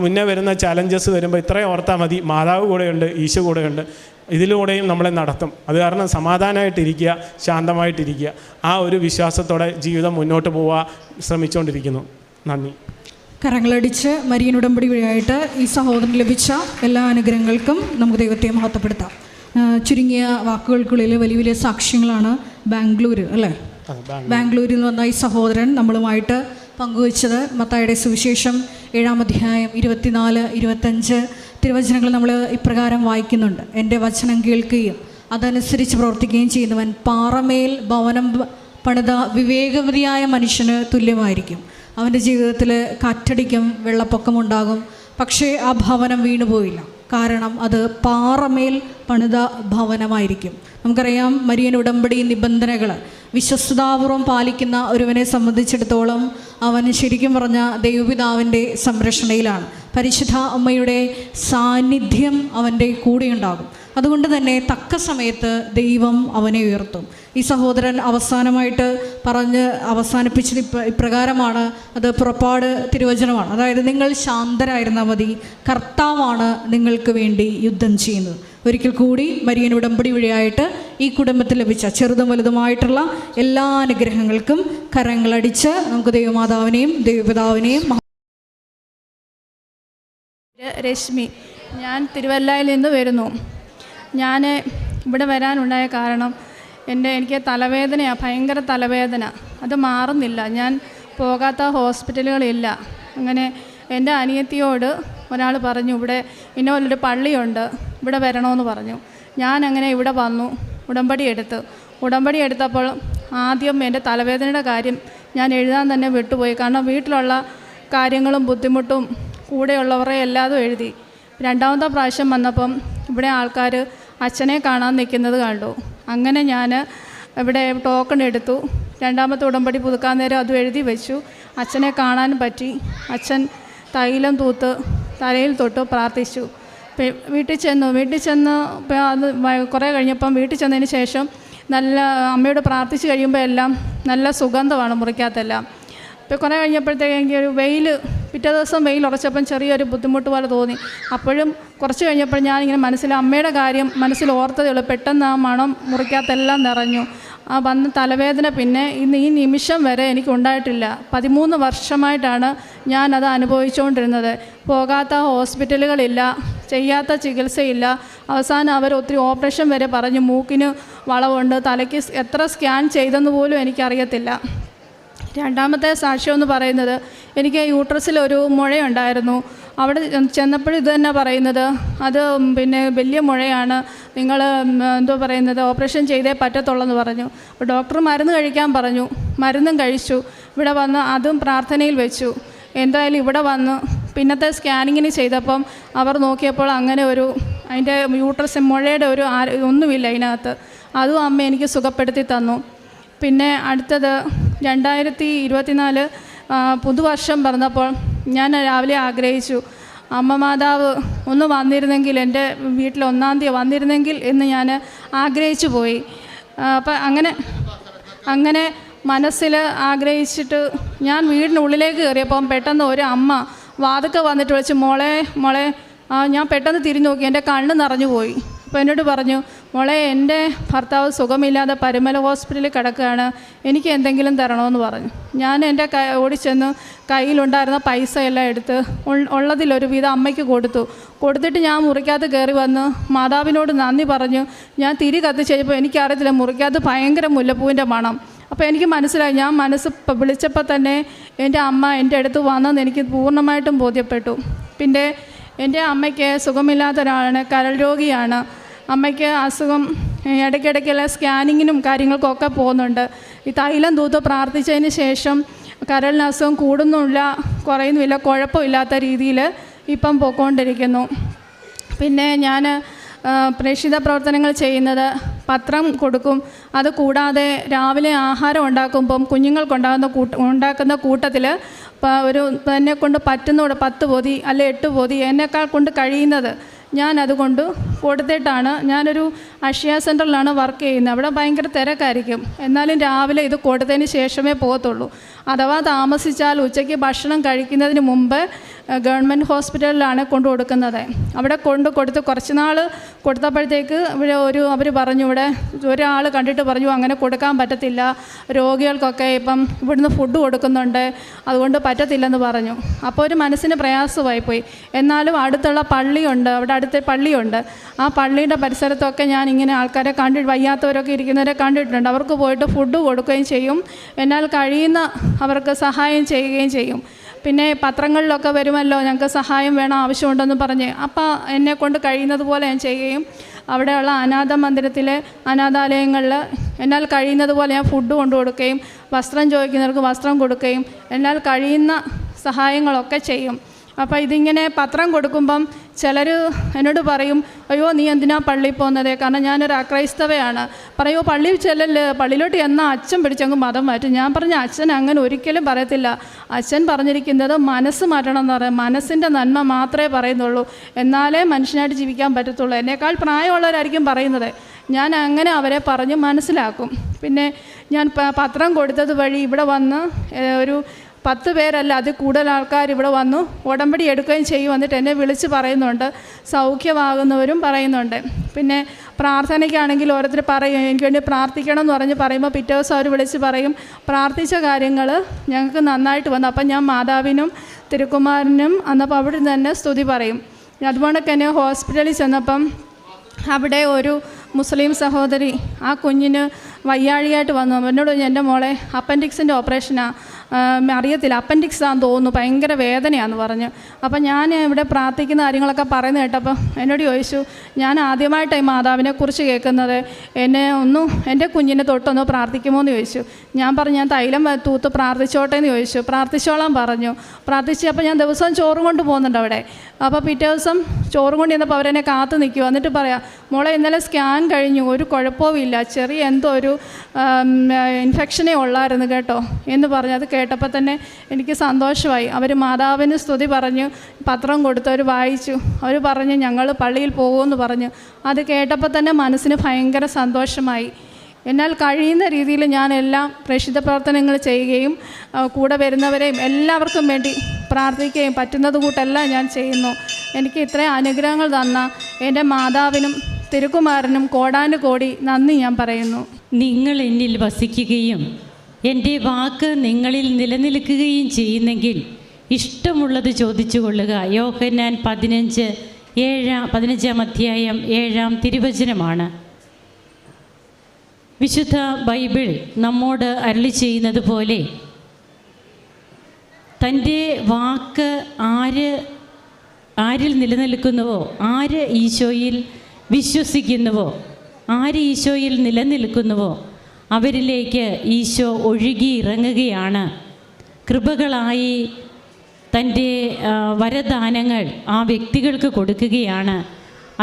മുന്നേ വരുന്ന ചലഞ്ചസ് വരുമ്പോൾ ഇത്രയും ഓർത്താൽ മതി, മാതാവ് കൂടെയുണ്ട്, ഈശോ കൂടെയുണ്ട്, ഇതിലൂടെയും നമ്മളെ നടത്തും. അത് കാരണം സമാധാനമായിട്ടിരിക്കുക, ശാന്തമായിട്ടിരിക്കുക, ആ ഒരു വിശ്വാസത്തോടെ ജീവിതം മുന്നോട്ട് പോകാൻ ശ്രമിച്ചുകൊണ്ടിരിക്കുന്നു. നന്ദി. കരങ്ങളടിച്ച് മരിയൻ ഉടമ്പടി വഴിയായിട്ട് ഈ സഹോദരന് ലഭിച്ച എല്ലാ അനുഗ്രഹങ്ങൾക്കും നമുക്ക് ദൈവത്തെ മഹത്വപ്പെടുത്താം. ചുരുങ്ങിയ വാക്കുകൾക്കുള്ളിൽ വലിയ വലിയ സാക്ഷ്യങ്ങളാണ് ബാംഗ്ലൂർ അല്ലേ, ബാംഗ്ലൂരിൽ നിന്ന് വന്ന ഈ സഹോദരൻ നമ്മളുമായിട്ട് പങ്കുവച്ചത്. മത്തായിയുടെ സുവിശേഷം 7-ാം അധ്യായം 24, 25 തിരുവചനങ്ങൾ നമ്മൾ ഇപ്രകാരം വായിക്കുന്നുണ്ട്: എൻ്റെ വചനം കേൾക്കുകയും അതനുസരിച്ച് പ്രവർത്തിക്കുകയും ചെയ്യുന്നവൻ പാറമേൽ ഭവനം പണിത വിവേകവതിയായ മനുഷ്യന് തുല്യമായിരിക്കും. അവൻ്റെ ജീവിതത്തിൽ കാറ്റടിക്കും, വെള്ളപ്പൊക്കമുണ്ടാകും, പക്ഷേ ആ ഭവനം വീണുപോയില്ല. കാരണം അത് പാറമേൽ പണിത ഭവനമായിരിക്കും. നമുക്കറിയാം, മരിയൻ ഉടമ്പടി നിബന്ധനകൾ വിശ്വസ്തതാപൂർവം പാലിക്കുന്ന ഒരുവനെ സംബന്ധിച്ചിടത്തോളം അവൻ ശരിക്കും പറഞ്ഞ ദൈവപിതാവിൻ്റെ സംരക്ഷണയിലാണ്. പരിശുദ്ധ അമ്മയുടെ സാന്നിധ്യം അവൻ്റെ കൂടെയുണ്ടാകും. അതുകൊണ്ട് തന്നെ തക്ക സമയത്ത് ദൈവം അവനെ ഉയർത്തും. ഈ സഹോദരൻ അവസാനമായിട്ട് പറഞ്ഞ് അവസാനിപ്പിച്ചത് ഇപ്രകാരമാണ്. അത് പുറപ്പാട് തിരുവചനമാണ്. അതായത്, നിങ്ങൾ ശാന്തരായിരുന്നാൽ മതി, കർത്താവാണ് നിങ്ങൾക്ക് വേണ്ടി യുദ്ധം ചെയ്യുന്നത്. ഒരിക്കൽ കൂടി മരിയൻ ഉടമ്പടി വഴിയായിട്ട് ഈ കുടുംബത്തിൽ ലഭിച്ച ചെറുതും വലുതുമായിട്ടുള്ള എല്ലാ അനുഗ്രഹങ്ങൾക്കും കരങ്ങളടിച്ച് നമുക്ക് ദൈവമാതാവിനെയും ദൈവപിതാവിനെയും. രശ്മി, ഞാൻ തിരുവല്ലയിൽ നിന്ന് വരുന്നു. ഞാൻ ഇവിടെ വരാനുണ്ടായ കാരണം എനിക്ക് തലവേദനയാണ്, ഭയങ്കര തലവേദന. അത് മാറുന്നില്ല. ഞാൻ പോകാത്ത ഹോസ്പിറ്റലുകളില്ല. അങ്ങനെ എൻ്റെ അനിയത്തിയോട് ഒരാൾ പറഞ്ഞു, ഇവിടെ ഇന്നൊരു പള്ളിയുണ്ട്, ഇവിടെ വരണമെന്ന് പറഞ്ഞു. ഞാൻ അങ്ങനെ ഇവിടെ വന്നു, ഉടമ്പടി എടുത്തപ്പോൾ ആദ്യം എൻ്റെ തലവേദനയുടെ കാര്യം ഞാൻ എഴുതാൻ തന്നെ വിട്ടുപോയി. കാരണം വീട്ടിലുള്ള കാര്യങ്ങളും ബുദ്ധിമുട്ടും കൂടെയുള്ളവരെ എല്ലാതും എഴുതി. രണ്ടാമത്തെ പ്രാവശ്യം വന്നപ്പം ഇവിടെ ആൾക്കാർ അച്ഛനെ കാണാൻ നിൽക്കുന്നത് കണ്ടു. അങ്ങനെ ഞാൻ ഇവിടെ ടോക്കൺ എടുത്തു. രണ്ടാമത്തെ ഉടമ്പടി പുതുക്കാൻ നേരം അതും എഴുതി വെച്ചു. അച്ഛനെ കാണാൻ പറ്റി. അച്ഛൻ തൈലം തൂത്ത് തലയിൽ തൊട്ട് പ്രാർത്ഥിച്ചു. വീട്ടിൽ ചെന്ന് അത് കുറേ കഴിഞ്ഞപ്പം വീട്ടിൽ ചെന്നതിന് ശേഷം നല്ല അമ്മയോട് പ്രാർത്ഥിച്ച് കഴിയുമ്പോൾ എല്ലാം നല്ല സുഗന്ധമാണ് മുറിക്കകത്തെല്ലാം. ഇപ്പോൾ കുറേ കഴിഞ്ഞപ്പോഴത്തേക്ക് എനിക്കൊരു പിറ്റേ ദിവസം വെയിൽ ഉറച്ചപ്പം ചെറിയൊരു ബുദ്ധിമുട്ട് പോലെ തോന്നി. അപ്പോഴും കുറച്ച് കഴിഞ്ഞപ്പോൾ ഞാനിങ്ങനെ അമ്മയുടെ കാര്യം മനസ്സിൽ ഓർത്തതേ ഉള്ളൂ. പെട്ടെന്ന് ആ മണം മുറിക്കകത്തെല്ലാം നിറഞ്ഞു. ആ വന്ന തലവേദന പിന്നെ ഈ നിമിഷം വരെ എനിക്കുണ്ടായിട്ടില്ല. 13 വർഷമായിട്ടാണ് ഞാനത് അനുഭവിച്ചുകൊണ്ടിരുന്നത്. പോകാത്ത ഹോസ്പിറ്റലുകളില്ല, ചെയ്യാത്ത ചികിത്സയില്ല. അവസാനം അവർ ഒത്തിരി ഓപ്പറേഷൻ വരെ പറഞ്ഞു. മൂക്കിന് വളവുണ്ട്, തലയ്ക്ക് എത്ര സ്കാൻ ചെയ്തെന്ന് പോലും എനിക്കറിയത്തില്ല. രണ്ടാമത്തെ സാക്ഷ്യം എന്ന് പറയുന്നത്, എനിക്ക് യൂട്രസിലൊരു മുഴയുണ്ടായിരുന്നു. അവിടെ ചെന്നപ്പോഴും ഇത് തന്നെ പറയുന്നത്, അത് പിന്നെ വലിയ മുഴയാണ്, നിങ്ങൾ ഓപ്പറേഷൻ ചെയ്തേ പറ്റത്തുള്ളെന്ന് പറഞ്ഞു. അപ്പോൾ ഡോക്ടർ മരുന്ന് കഴിക്കാൻ പറഞ്ഞു. മരുന്നും കഴിച്ചു. ഇവിടെ വന്ന് അതും പ്രാർത്ഥനയിൽ വെച്ചു. എന്തായാലും ഇവിടെ വന്ന് പിന്നത്തെ സ്കാനിങ്ങിന് ചെയ്തപ്പം അവർ നോക്കിയപ്പോൾ അങ്ങനെ അതിൻ്റെ യൂട്രസ് മുഴയുടെ ഒന്നുമില്ല അതിനകത്ത്. അതും അമ്മ എനിക്ക് സുഖപ്പെടുത്തി തന്നു. പിന്നെ അടുത്തത് 2024 പുതുവർഷം പറഞ്ഞപ്പോൾ ഞാൻ രാവിലെ ആഗ്രഹിച്ചു, അമ്മ മാതാവ് ഒന്ന് വന്നിരുന്നെങ്കിൽ, എൻ്റെ വീട്ടിൽ 1-ാം തീയതി വന്നിരുന്നെങ്കിൽ എന്ന് ഞാൻ ആഗ്രഹിച്ചു പോയി. അപ്പം അങ്ങനെ മനസ്സിൽ ആഗ്രഹിച്ചിട്ട് ഞാൻ വീടിനുള്ളിലേക്ക് കയറിയപ്പം പെട്ടെന്ന് ഒരു അമ്മ വാതിൽക്കൽ വന്നിട്ട് വിളിച്ച്, മോളെ ഞാൻ പെട്ടെന്ന് തിരിഞ്ഞു നോക്കി, എൻ്റെ കണ്ണ് നിറഞ്ഞു പോയി. അപ്പോൾ എന്നോട് പറഞ്ഞു, മോളെ, എൻ്റെ ഭർത്താവ് സുഖമില്ലാതെ പരുമല ഹോസ്പിറ്റലിൽ കിടക്കുകയാണ്, എനിക്ക് എന്തെങ്കിലും തരണമെന്ന് പറഞ്ഞു. ഞാൻ എൻ്റെ ഓടിച്ചെന്ന് കയ്യിലുണ്ടായിരുന്ന പൈസ എല്ലാം എടുത്ത് ഉള്ളതിലൊരു വിധം അമ്മയ്ക്ക് കൊടുത്തിട്ട് ഞാൻ മുറിക്കകത്ത് കയറി വന്ന് മാതാവിനോട് നന്ദി പറഞ്ഞു. ഞാൻ തിരി കത്തിച്ച് കഴിഞ്ഞപ്പോൾ എനിക്കറിയത്തില്ല, മുറിക്കകത്ത് ഭയങ്കര മുല്ലപ്പൂവിൻ്റെ മണം. അപ്പോൾ എനിക്ക് മനസ്സിലായി, ഞാൻ വിളിച്ചപ്പോൾ തന്നെ എൻ്റെ അമ്മ എൻ്റെ അടുത്ത് വന്നെന്ന് എനിക്ക് പൂർണ്ണമായിട്ടും ബോധ്യപ്പെട്ടു. പിന്നെ എൻ്റെ അമ്മയ്ക്ക് സുഖമില്ലാത്ത ഒരാളാണ്, കരൾ രോഗിയാണ്. അമ്മയ്ക്ക് അസുഖം ഇടയ്ക്കിടയ്ക്കുള്ള സ്കാനിങ്ങിനും കാര്യങ്ങൾക്കൊക്കെ പോകുന്നുണ്ട്. ഈ തൈലം തൂത്ത് പ്രാർത്ഥിച്ചതിന് ശേഷം കരളിന് അസുഖം കൂടുന്നുമില്ല, കുറയുന്നുമില്ല, കുഴപ്പമില്ലാത്ത രീതിയിൽ ഇപ്പം പോയിക്കൊണ്ടിരിക്കുന്നു. പിന്നെ ഞാൻ പ്രേക്ഷിത പ്രവർത്തനങ്ങൾ ചെയ്യുന്നത്, പത്രം കൊടുക്കും. അത് കൂടാതെ രാവിലെ ആഹാരം ഉണ്ടാക്കുമ്പം കുഞ്ഞുങ്ങൾക്കുണ്ടാക്കുന്ന കൂട്ടത്തിൽ എന്നെക്കൊണ്ട് പറ്റുന്ന 10 പൊതി അല്ലെ 8 പൊതി എന്നെക്കാൾ കൊണ്ട് കഴിയുന്നത് ഞാൻ അതുകൊണ്ട് കൊടുത്തിട്ടാണ്. ഞാനൊരു അക്ഷയ സെൻറ്ററിലാണ് വർക്ക് ചെയ്യുന്നത്. അവിടെ ഭയങ്കര തിരക്കായിരിക്കും. എന്നാലും രാവിലെ ഇത് കൊടുത്തതിന് ശേഷമേ പോകത്തുള്ളൂ. അഥവാ താമസിച്ചാൽ ഉച്ചയ്ക്ക് ഭക്ഷണം കഴിക്കുന്നതിന് മുമ്പ് ഗവൺമെൻറ് ഹോസ്പിറ്റലിലാണ് കൊണ്ടു കൊടുക്കുന്നത്. അവിടെ കൊടുത്ത് കുറച്ച് നാൾ കൊടുത്തപ്പോഴത്തേക്ക് ഇവിടെ അവർ പറഞ്ഞു, ഇവിടെ ഒരാൾ കണ്ടിട്ട് പറഞ്ഞു, അങ്ങനെ കൊടുക്കാൻ പറ്റത്തില്ല, രോഗികൾക്കൊക്കെ ഇപ്പം ഇവിടുന്ന് ഫുഡ് കൊടുക്കുന്നുണ്ട്, അതുകൊണ്ട് പറ്റത്തില്ലെന്ന് പറഞ്ഞു. അപ്പോൾ ഒരു മനസ്സിന് പ്രയാസമായിപ്പോയി. എന്നാലും അടുത്തുള്ള പള്ളിയുണ്ട്, അവിടെ അടുത്ത പള്ളിയുണ്ട്. ആ പള്ളിയുടെ പരിസരത്തൊക്കെ ഞാൻ ഇങ്ങനെ ആൾക്കാരെ വയ്യാത്തവരൊക്കെ ഇരിക്കുന്നവരെ കണ്ടിട്ടുണ്ട്. അവർക്ക് പോയിട്ട് ഫുഡ് കൊടുക്കുകയും ചെയ്യും, എന്നാൽ കഴിയുന്ന അവർക്ക് സഹായം ചെയ്യുകയും ചെയ്യും. പിന്നെ പത്രങ്ങളിലൊക്കെ വരുമല്ലോ, ഞങ്ങൾക്ക് സഹായം വേണം, ആവശ്യമുണ്ടെന്ന് പറഞ്ഞ്. അപ്പോൾ എന്നെക്കൊണ്ട് കഴിയുന്നത് പോലെ ഞാൻ ചെയ്യുകയും അവിടെയുള്ള അനാഥ മന്ദിരത്തിലെ അനാഥാലയങ്ങളിൽ എന്നാൽ കഴിയുന്നത് പോലെ ഞാൻ ഫുഡ് കൊണ്ടു കൊടുക്കുകയും വസ്ത്രം ചോദിക്കുന്നവർക്ക് വസ്ത്രം കൊടുക്കുകയും എന്നാൽ കഴിയുന്ന സഹായങ്ങളൊക്കെ ചെയ്യും. അപ്പോൾ ഇതിങ്ങനെ പത്രം കൊടുക്കുമ്പം ചിലർ എന്നോട് പറയും, അയ്യോ നീ എന്തിനാ പള്ളിയിൽ പോകുന്നത്, കാരണം ഞാനൊരു അക്രൈസ്തവയാണ്. പറയോ പള്ളിയിൽ ചെല്ലല്, പള്ളിയിലോട്ട് എന്നാൽ അച്ഛൻ പിടിച്ചങ്ങ് മതം മാറ്റും. ഞാൻ പറഞ്ഞ അച്ഛൻ അങ്ങനെ ഒരിക്കലും പറയത്തില്ല. അച്ഛൻ പറഞ്ഞിരിക്കുന്നത് മനസ്സ് മാറ്റണം എന്ന് പറയും. മനസ്സിൻ്റെ നന്മ മാത്രമേ പറയുന്നുള്ളൂ, എന്നാലേ മനുഷ്യനായിട്ട് ജീവിക്കാൻ പറ്റത്തുള്ളൂ. എന്നേക്കാൾ പ്രായമുള്ളവരായിരിക്കും പറയുന്നത്. ഞാൻ അങ്ങനെ അവരെ പറഞ്ഞ് മനസ്സിലാക്കും. പിന്നെ ഞാൻ പത്രം കൊടുത്തത് വഴി ഇവിടെ വന്ന് ഒരു 10 പേരല്ല അതിൽ കൂടുതൽ ആൾക്കാർ ഇവിടെ വന്നു ഉടമ്പടി എടുക്കുകയും ചെയ്യും. വന്നിട്ട് എന്നെ വിളിച്ച് പറയുന്നുണ്ട്, സൗഖ്യമാകുന്നവരും പറയുന്നുണ്ട്. പിന്നെ പ്രാർത്ഥനയ്ക്കാണെങ്കിൽ ഓരോരുത്തർ പറയും എനിക്ക് വേണ്ടി പ്രാർത്ഥിക്കണം എന്ന് പറഞ്ഞ് പറയുമ്പോൾ പിറ്റേ ദിവസം അവർ വിളിച്ച് പറയും പ്രാർത്ഥിച്ച കാര്യങ്ങൾ ഞങ്ങൾക്ക് നന്നായിട്ട് വന്നു. അപ്പം ഞാൻ മാതാവിനും തിരുക്കുമാരനും അന്നപ്പോൾ അവിടെ തന്നെ സ്തുതി പറയും. അതുപോലെ തന്നെ ഹോസ്പിറ്റലിൽ ചെന്നപ്പം അവിടെ ഒരു മുസ്ലിം സഹോദരി ആ കുഞ്ഞിന് വയ്യാഴിയായിട്ട് വന്നു. എന്നോട് എൻ്റെ മോളെ അപ്പൻഡിക്സിൻ്റെ ഓപ്പറേഷനാണ്, അറിയത്തില്ല, അപ്പൻഡിക്സ് ആണെന്ന് തോന്നുന്നു, ഭയങ്കര വേദനയാണെന്ന് പറഞ്ഞു. അപ്പം ഞാൻ ഇവിടെ പ്രാർത്ഥിക്കുന്ന കാര്യങ്ങളൊക്കെ പറയുന്നത് കേട്ടപ്പോൾ എന്നോട് ചോദിച്ചു, ഞാൻ ആദ്യമായിട്ടാണ് മാതാവിനെക്കുറിച്ച് കേൾക്കുന്നത്, എൻ്റെ കുഞ്ഞിനെ തൊട്ടൊന്ന് പ്രാർത്ഥിക്കുമോ എന്ന് ചോദിച്ചു. ഞാൻ പറഞ്ഞു ഞാൻ തൈലം തൂത്ത് പ്രാർത്ഥിച്ചോട്ടെ എന്ന് ചോദിച്ചു. പ്രാർത്ഥിച്ചോളാൻ പറഞ്ഞു. പ്രാർത്ഥിച്ചപ്പോൾ ഞാൻ ദിവസവും ചോറും കൊണ്ട് പോകുന്നുണ്ട് അവിടെ. അപ്പോൾ പിറ്റേ ദിവസം ചോറും കൊണ്ട് ചെന്നപ്പോൾ അവരെന്നെ കാത്തു നിൽക്കും. എന്നിട്ട് പറയാം, മോളെ ഇന്നലെ സ്കാൻ കഴിഞ്ഞു, ഒരു കുഴപ്പവുമില്ല, ചെറിയ എന്തോ ഒരു ഇൻഫെക്ഷനേ ഉള്ളായിരുന്നു കേട്ടോ എന്ന് പറഞ്ഞു. അത് കേട്ടപ്പോൾ തന്നെ എനിക്ക് സന്തോഷമായി. അവർ മാതാവിന് സ്തുതി പറഞ്ഞു, പത്രം കൊടുത്ത് അവർ വായിച്ചു. അവർ പറഞ്ഞു ഞങ്ങൾ പള്ളിയിൽ പോകുമെന്ന് പറഞ്ഞു. അത് കേട്ടപ്പോൾ തന്നെ മനസ്സിന് ഭയങ്കര സന്തോഷമായി. എന്നാൽ കഴിയുന്ന രീതിയിൽ ഞാൻ എല്ലാം പ്രേക്ഷിത പ്രവർത്തനങ്ങൾ ചെയ്യുകയും കൂടെ വരുന്നവരെയും എല്ലാവർക്കും വേണ്ടി പ്രാർത്ഥിക്കുകയും പറ്റുന്നത് കൂട്ടെല്ലാം ഞാൻ ചെയ്യുന്നു. എനിക്ക് ഇത്രയും അനുഗ്രഹങ്ങൾ തന്ന എൻ്റെ മാതാവിനും തിരുക്കുമാരനും കോടാനുകോടി നന്ദി ഞാൻ പറയുന്നു. നിങ്ങൾ എന്നിൽ വസിക്കുകയും എൻ്റെ വാക്ക് നിങ്ങളിൽ നിലനിൽക്കുകയും ചെയ്യുന്നെങ്കിൽ ഇഷ്ടമുള്ളത് ചോദിച്ചു കൊള്ളുക. യോഹന്നാൻ 15-7 അധ്യായം 7 തിരുവചനമാണ്. വിശുദ്ധ ബൈബിൾ നമ്മോട് അരുളി ചെയ്യുന്നത് പോലെ തൻ്റെ വാക്ക് ആരിൽ നിലനിൽക്കുന്നുവോ, ആര് ഈശോയിൽ വിശ്വസിക്കുന്നുവോ, ആര് ഈശോയിൽ നിലനിൽക്കുന്നുവോ അവരിലേക്ക് ഈശോ ഒഴുകി ഇറങ്ങുകയാണ്. കൃപകളായി തൻ്റെ വരദാനങ്ങൾ ആ വ്യക്തികൾക്ക് കൊടുക്കുകയാണ്.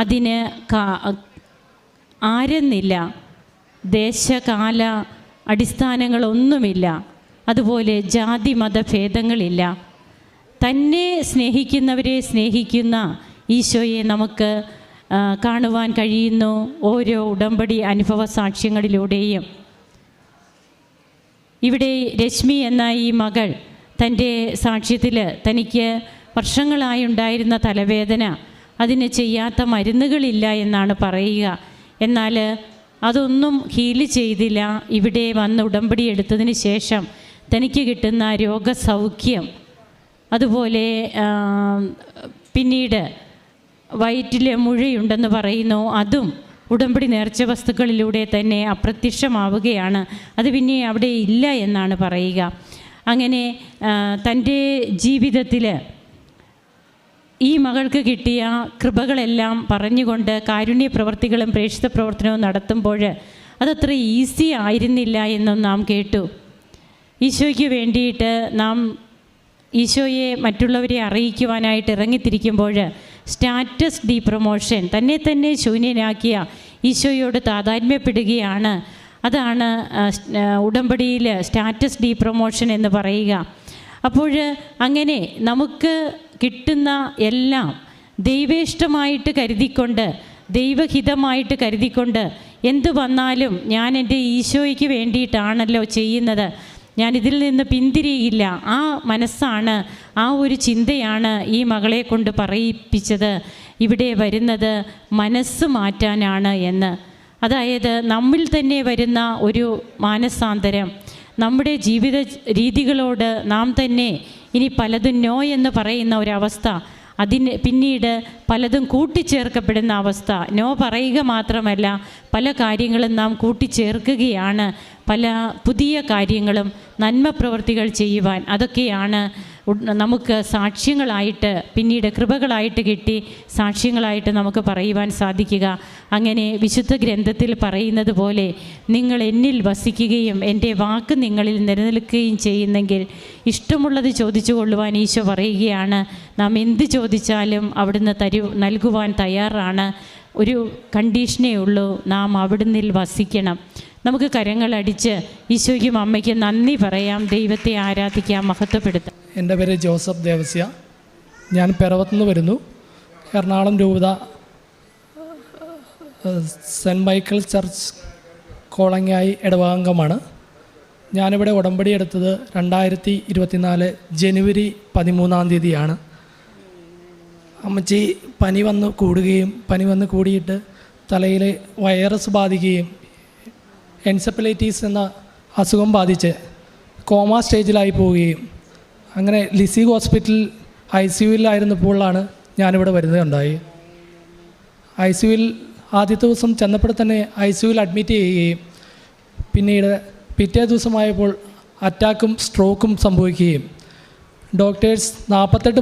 അതിന് ആരെന്നില്ല, ദേശകാല അടിസ്ഥാനങ്ങളൊന്നുമില്ല, അതുപോലെ ജാതി മതഭേദങ്ങളില്ല. തന്നെ സ്നേഹിക്കുന്നവരെ സ്നേഹിക്കുന്ന ഈശോയെ നമുക്ക് കാണുവാൻ കഴിയുന്നു ഓരോ ഉടമ്പടി അനുഭവ സാക്ഷ്യങ്ങളിലൂടെയും. ഇവിടെ രശ്മി എന്ന ഈ മകൾ തൻ്റെ സാക്ഷ്യത്തിൽ തനിക്ക് വർഷങ്ങളായുണ്ടായിരുന്ന തലവേദന, അതിന് ചെയ്യാത്ത മരുന്നുകളില്ല എന്നാണ് പറയുക. എന്നാൽ അതൊന്നും ഹീല് ചെയ്തില്ല. ഇവിടെ വന്ന് ഉടമ്പടി എടുത്തതിന് ശേഷം തനിക്ക് കിട്ടുന്ന രോഗസൗഖ്യം, അതുപോലെ പിന്നീട് വയറ്റിൽ മുഴയുണ്ടെന്ന് പറയുന്നു, അതും ഉടമ്പടി നേർച്ച വസ്തുക്കളിലൂടെ തന്നെ അപ്രത്യക്ഷമാവുകയാണ്. അത് പിന്നെ അവിടെ ഇല്ല എന്നാണ് പറയുക. അങ്ങനെ തൻ്റെ ജീവിതത്തിൽ ഈ മകൾക്ക് കിട്ടിയ കൃപകളെല്ലാം പറഞ്ഞുകൊണ്ട് കാരുണ്യ പ്രവർത്തികളും പ്രേക്ഷിത പ്രവർത്തനവും നടത്തുമ്പോൾ അതത്ര ഈസി ആയിരുന്നില്ല എന്നും നാം കേട്ടു. ഈശോയ്ക്ക് വേണ്ടിയിട്ട് നാം ഈശോയെ മറ്റുള്ളവരെ അറിയിക്കുവാനായിട്ട് ഇറങ്ങിത്തിരിക്കുമ്പോൾ സ്റ്റാറ്റസ് ഡി പ്രൊമോഷൻ, തന്നെ ശൂന്യനാക്കിയ ഈശോയോട് താതാത്മ്യപ്പെടുകയാണ്. അതാണ് ഉടമ്പടിയിൽ സ്റ്റാറ്റസ് ഡി പ്രൊമോഷൻ എന്ന് പറയുക. അപ്പോൾ അങ്ങനെ നമുക്ക് കിട്ടുന്ന എല്ലാം ദൈവേഷ്ടമായിട്ട് കരുതിക്കൊണ്ട്, ദൈവഹിതമായിട്ട് കരുതിക്കൊണ്ട്, എന്തു വന്നാലും ഞാൻ എൻ്റെ ഈശോയ്ക്ക് വേണ്ടിയിട്ടാണല്ലോ ചെയ്യുന്നത്, ഞാനിതിൽ നിന്ന് പിന്തിരിയില്ല. ആ മനസ്സാണ്, ആ ഒരു ചിന്തയാണ് ഈ മകളെ കൊണ്ട് പറയിപ്പിച്ചത് ഇവിടെ വരുന്നത് മനസ്സ് മാറ്റാനാണ് എന്ന്. അതായത് നമ്മിൽ തന്നെ വരുന്ന ഒരു മാനസാന്തരം, നമ്മുടെ ജീവിത രീതികളോട് നാം തന്നെ ഇനി പലതും നോ എന്ന് പറയുന്ന ഒരവസ്ഥ, അതിന് പിന്നീട് പലതും കൂട്ടിച്ചേർക്കപ്പെടുന്ന അവസ്ഥ. നോ പറയുക മാത്രമല്ല, പല കാര്യങ്ങളും നാം കൂട്ടിച്ചേർക്കുകയാണ്. പല പുതിയ കാര്യങ്ങളും നന്മ പ്രവർത്തികൾ ചെയ്യുവാൻ, അതൊക്കെയാണ് നമുക്ക് സാക്ഷ്യങ്ങളായിട്ട് പിന്നീട് കൃപകളായിട്ട് കിട്ടി സാക്ഷ്യങ്ങളായിട്ട് നമുക്ക് പറയുവാൻ സാധിക്കുക. അങ്ങനെ വിശുദ്ധ ഗ്രന്ഥത്തിൽ പറയുന്നത് പോലെ നിങ്ങൾ എന്നിൽ വസിക്കുകയും എൻ്റെ വാക്ക് നിങ്ങളിൽ നിലനിൽക്കുകയും ചെയ്യുന്നെങ്കിൽ ഇഷ്ടമുള്ളത് ചോദിച്ചു കൊള്ളുവാൻ ഈശോ പറയുകയാണ്. നാം എന്ത് ചോദിച്ചാലും അവിടുന്ന് നൽകുവാൻ തയ്യാറാണ്. ഒരു കണ്ടീഷനേ ഉള്ളൂ, നാം അവിടുന്നിൽ വസിക്കണം. നമുക്ക് കരങ്ങളടിച്ച് ഈശോയ്ക്കും അമ്മയ്ക്കും നന്ദി പറയാം, ദൈവത്തെ ആരാധിക്കാം, മഹത്വപ്പെടുത്താം. എൻ്റെ പേര് ജോസഫ് ദേവസ്യ. ഞാൻ പിറവത്തുനിന്ന് വരുന്നു. എറണാകുളം രൂപത സെൻറ്റ് മൈക്കിൾ ചർച്ച് കോളങ്ങായി ഇടവകാംഗമാണ്. ഞാനിവിടെ ഉടമ്പടി എടുത്തത് 2024 ജനുവരി 13 അമ്മച്ചി പനി വന്ന് കൂടിയിട്ട് തലയിൽ വൈറസ് ബാധിക്കുകയും എൻസെഫലൈറ്റീസ് എന്ന അസുഖം ബാധിച്ച് കോമ സ്റ്റേജിലായി പോവുകയും അങ്ങനെ ലിസി ഹോസ്പിറ്റൽ ICUവിലായിരുന്നപ്പോഴാണ് ഞാനിവിടെ വരുന്നതുണ്ടായി. ICUവിൽ ആദ്യത്തെ ദിവസം ചെന്നപ്പോൾ തന്നെ ICUവിൽ അഡ്മിറ്റ് ചെയ്യുകയും പിന്നീട് പിറ്റേ ദിവസമായപ്പോൾ അറ്റാക്കും സ്ട്രോക്കും സംഭവിക്കുകയും ഡോക്ടേഴ്സ് 48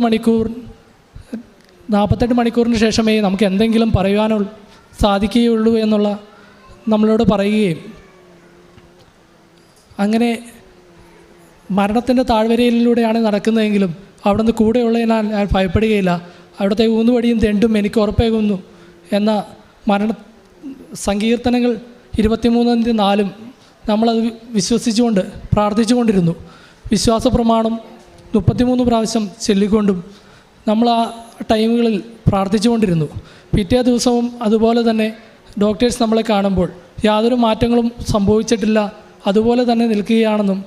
മണിക്കൂറിന് ശേഷമേ നമുക്ക് എന്തെങ്കിലും പറയുവാനുള്ള സാധിക്കുകയുള്ളൂ എന്നുള്ള നമ്മളോട് പറയുകയും അങ്ങനെ മരണത്തിൻ്റെ താഴ്വരയിലൂടെയാണ് നടക്കുന്നതെങ്കിലും അവിടെ നിന്ന് കൂടെയുള്ളതിനാൽ ഞാൻ ഭയപ്പെടുകയില്ല. അവിടുത്തെ ഊന്നുവടിയും തെണ്ടും എനിക്ക് ഉറപ്പേകുന്നു എന്ന സങ്കീർത്തനങ്ങൾ 23:4 നമ്മളത് വിശ്വസിച്ചുകൊണ്ട് പ്രാർത്ഥിച്ചുകൊണ്ടിരുന്നു. വിശ്വാസ പ്രമാണം 33 പ്രാവശ്യം ചൊല്ലിക്കൊണ്ടും നമ്മൾ ആ ടൈമുകളിൽ പ്രാർത്ഥിച്ചുകൊണ്ടിരുന്നു. പിറ്റേ ദിവസവും അതുപോലെ തന്നെ ഡോക്ടേഴ്സ് നമ്മളെ കാണുമ്പോൾ യാതൊരു മാറ്റങ്ങളും സംഭവിച്ചിട്ടില്ല, അതുപോലെ തന്നെ നിൽക്കുകയാണെന്നും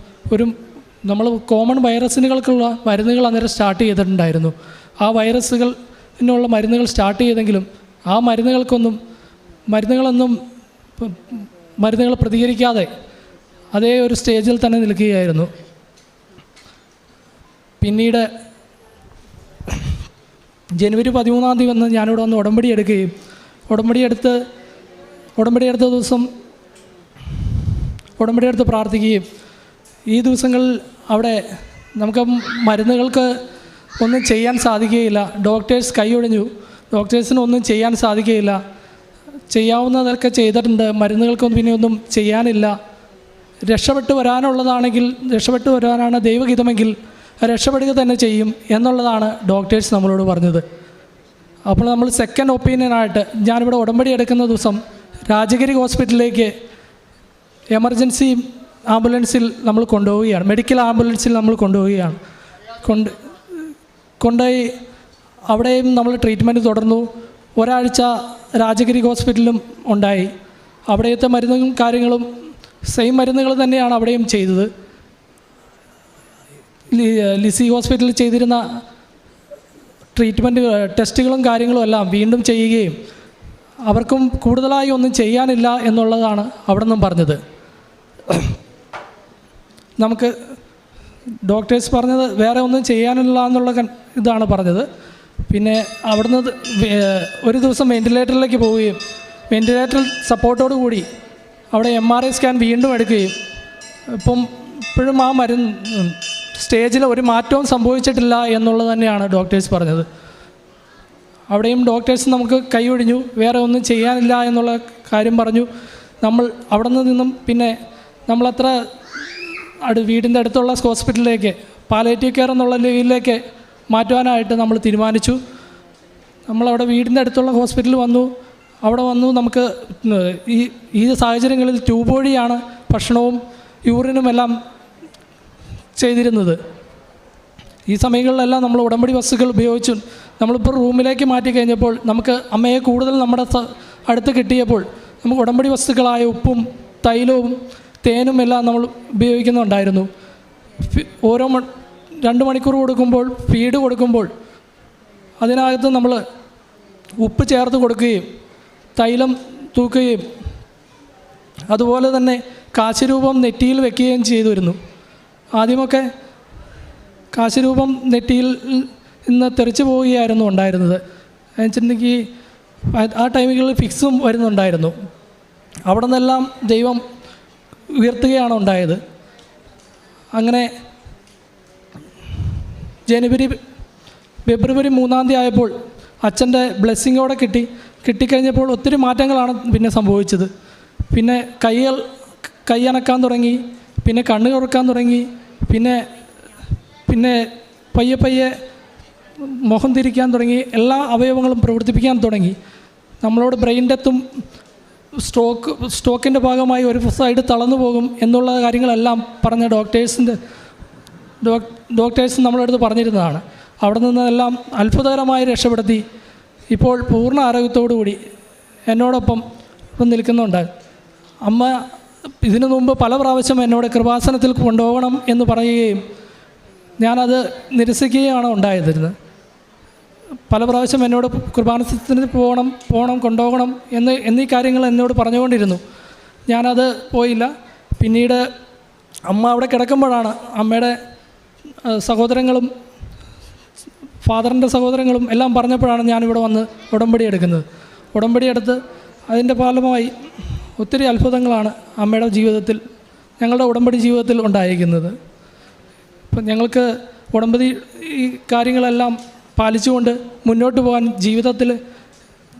നമ്മൾ കോമൺ വൈറസിനുകൾക്കുള്ള മരുന്നുകൾ അന്നേരം സ്റ്റാർട്ട് ചെയ്തിട്ടുണ്ടായിരുന്നു. ആ വൈറസുകളിനുള്ള മരുന്നുകൾ സ്റ്റാർട്ട് ചെയ്തെങ്കിലും ആ മരുന്നുകൾ പ്രതികരിക്കാതെ അതേ ഒരു സ്റ്റേജിൽ തന്നെ നിൽക്കുകയായിരുന്നു. പിന്നീട് ജനുവരി 13 വന്ന് ഞാനിവിടെ വന്ന് ഉടമ്പടി എടുക്കുകയും ഉടമ്പടി എടുത്ത ദിവസം ഉടമ്പടി എടുത്ത് പ്രാർത്ഥിക്കുകയും ഈ ദിവസങ്ങളിൽ അവിടെ നമുക്ക് മരുന്നുകൾക്ക് ഒന്നും ചെയ്യാൻ സാധിക്കുകയില്ല. ഡോക്ടേഴ്സ് കൈയൊഴിഞ്ഞു. ഡോക്ടേഴ്സിന് ഒന്നും ചെയ്യാൻ സാധിക്കുകയില്ല. ചെയ്യാവുന്നതൊക്കെ ചെയ്തിട്ടുണ്ട്. മരുന്നുകൾക്കൊന്നും പിന്നെ ഒന്നും ചെയ്യാനില്ല. രക്ഷപ്പെട്ടു വരാനാണ് ദൈവഹിതമെങ്കിൽ രക്ഷപ്പെടുക തന്നെ ചെയ്യും എന്നുള്ളതാണ് ഡോക്ടേഴ്സ് നമ്മളോട് പറഞ്ഞത്. അപ്പോൾ നമ്മൾ സെക്കൻഡ് ഒപ്പീനിയനായിട്ട് ഞാനിവിടെ ഉടമ്പടി എടുക്കുന്ന ദിവസം രാജഗിരി ഹോസ്പിറ്റലിലേക്ക് എമർജൻസി ആംബുലൻസിൽ നമ്മൾ കൊണ്ടുപോവുകയാണ്. മെഡിക്കൽ ആംബുലൻസിൽ നമ്മൾ കൊണ്ടുപോവുകയാണ്. കൊണ്ടുപോയി അവിടെയും നമ്മൾ ട്രീറ്റ്മെൻറ്റ് തുടർന്നു. ഒരാഴ്ച രാജഗിരി ഹോസ്പിറ്റലിലും ഉണ്ടായി. അവിടുത്തെ മരുന്നും കാര്യങ്ങളും സെയിം മരുന്നുകൾ തന്നെയാണ് അവിടെയും ചെയ്തത്. ലിസി ഹോസ്പിറ്റലിൽ ചെയ്തിരുന്ന ട്രീറ്റ്മെൻറ്റ് ടെസ്റ്റുകളും കാര്യങ്ങളും എല്ലാം വീണ്ടും ചെയ്യുകയും അവർക്കും കൂടുതലായി ഒന്നും ചെയ്യാനില്ല എന്നുള്ളതാണ് അവിടെ നിന്നും പറഞ്ഞത്. നമുക്ക് ഡോക്ടേഴ്സ് പറഞ്ഞത് വേറെ ഒന്നും ചെയ്യാനില്ല എന്നുള്ള ഇതാണ് പറഞ്ഞത്. പിന്നെ അവിടുന്ന് ഒരു ദിവസം വെൻറ്റിലേറ്ററിലേക്ക് പോവുകയും വെൻറ്റിലേറ്ററിൽ സപ്പോർട്ടോടു കൂടി അവിടെ MRI സ്കാൻ വീണ്ടും എടുക്കുകയും ഇപ്പോഴും ആ സ്റ്റേജിൽ ഒരു മാറ്റവും സംഭവിച്ചിട്ടില്ല എന്നുള്ളത് തന്നെയാണ് ഡോക്ടേഴ്സ് പറഞ്ഞത്. അവിടെയും ഡോക്ടേഴ്സ് നമുക്ക് കൈയൊഴിഞ്ഞു, വേറെ ഒന്നും ചെയ്യാനില്ല എന്നുള്ള കാര്യം പറഞ്ഞു. നമ്മൾ അവിടെ നിന്നും പിന്നെ നമ്മളത്ര വീടിൻ്റെ അടുത്തുള്ള ഹോസ്പിറ്റലിലേക്ക് പാലിയേറ്റീവ് കെയർ എന്നുള്ള ലെവലിലേക്ക് മാറ്റുവാനായിട്ട് നമ്മൾ തീരുമാനിച്ചു. നമ്മളവിടെ വീടിൻ്റെ അടുത്തുള്ള ഹോസ്പിറ്റലിൽ വന്നു. അവിടെ വന്നു നമുക്ക് ഈ സാഹചര്യങ്ങളിൽ ട്യൂബ് വഴിയാണ് ഭക്ഷണവും യൂറിനും എല്ലാം ചെയ്തിരുന്നത്. ഈ സമയങ്ങളിലെല്ലാം നമ്മൾ ഉടമ്പടി വസ്തുക്കൾ ഉപയോഗിച്ചു. നമ്മളിപ്പോൾ റൂമിലേക്ക് മാറ്റി കഴിഞ്ഞപ്പോൾ നമുക്ക് അമ്മയെ കൂടുതൽ നമ്മുടെ അടുത്ത് കിട്ടിയപ്പോൾ നമുക്ക് ഉടമ്പടി വസ്തുക്കളായ ഉപ്പും തൈലവും തേനും എല്ലാം നമ്മൾ ഉപയോഗിക്കുന്നുണ്ടായിരുന്നു. ഓരോ 2 മണിക്കൂർ കൊടുക്കുമ്പോൾ ഫീഡ് കൊടുക്കുമ്പോൾ അതിനകത്ത് നമ്മൾ ഉപ്പ് ചേർത്ത് കൊടുക്കുകയും തൈലം തൂക്കുകയും അതുപോലെ തന്നെ കാശിരൂപം നെറ്റിയിൽ വെക്കുകയും ചെയ്തു വരുന്നു. ആദ്യമൊക്കെ കാശിരൂപം നെറ്റിയിൽ നിന്ന് തെറിച്ചു പോവുകയായിരുന്നു ഉണ്ടായിരുന്നത്. എന്നുവെച്ചിട്ടുണ്ടെങ്കിൽ ആ ടൈമുകളിൽ ഫിക്സും വരുന്നുണ്ടായിരുന്നു. അവിടെ നിന്നെല്ലാം ദൈവം ഉയർത്തുകയാണ് ഉണ്ടായത്. അങ്ങനെ ഫെബ്രുവരി 3-ാം തീയതി ആയപ്പോൾ അച്ഛൻ്റെ ബ്ലെസ്സിങ്ങോടെ കിട്ടിക്കഴിഞ്ഞപ്പോൾ ഒത്തിരി മാറ്റങ്ങളാണ് പിന്നെ സംഭവിച്ചത്. പിന്നെ കൈ അനക്കാൻ തുടങ്ങി, പിന്നെ കണ്ണ് തുറക്കാൻ തുടങ്ങി, പിന്നെ പയ്യെ മുഖം തിരിക്കാൻ തുടങ്ങി, എല്ലാ അവയവങ്ങളും പ്രവർത്തിപ്പിക്കാൻ തുടങ്ങി. നമ്മളോട് ബ്രെയിൻ ഡെത്തും സ്ട്രോക്കിൻ്റെ ഭാഗമായി ഒരു സൈഡ് തളർന്നു പോകും എന്നുള്ള കാര്യങ്ങളെല്ലാം പറഞ്ഞ ഡോക്ടേഴ്സ് നമ്മളടുത്ത് പറഞ്ഞിരുന്നതാണ്. അവിടെ നിന്നെല്ലാം അത്ഭുതകരമായി രക്ഷപ്പെടുത്തി ഇപ്പോൾ പൂർണ്ണ ആരോഗ്യത്തോടു കൂടി എന്നോടൊപ്പം നിൽക്കുന്നുണ്ട്. അമ്മ ഇതിനു മുമ്പ് പല പ്രാവശ്യം എന്നോട് കൃപാസനത്തിൽ കൊണ്ടുപോകണം എന്ന് പറയുകയും ഞാനത് നിരസിക്കുകയാണ് ഉണ്ടായിരുന്നത്. പല പ്രാവശ്യം എന്നോട് കൃപാസനത്തിന് പോകണം കൊണ്ടുപോകണം എന്നീ കാര്യങ്ങൾ എന്നോട് പറഞ്ഞുകൊണ്ടിരുന്നു. ഞാനത് പോയില്ല. പിന്നീട് അമ്മ അവിടെ കിടക്കുമ്പോഴാണ് അമ്മയുടെ സഹോദരങ്ങളും ഫാദറിൻ്റെ സഹോദരങ്ങളും എല്ലാം പറഞ്ഞപ്പോഴാണ് ഞാനിവിടെ വന്ന് ഉടമ്പടി എടുക്കുന്നത്. ഉടമ്പടി എടുത്ത് അതിൻ്റെ ഫലമായി ഒത്തിരി അത്ഭുതങ്ങളാണ് അമ്മയുടെ ജീവിതത്തിൽ, ഞങ്ങളുടെ ഉടമ്പടി ജീവിതത്തിൽ ഉണ്ടായിരിക്കുന്നത്. ഇപ്പം ഞങ്ങൾക്ക് ഉടമ്പടി ഈ കാര്യങ്ങളെല്ലാം പാലിച്ചുകൊണ്ട് മുന്നോട്ട് പോകാൻ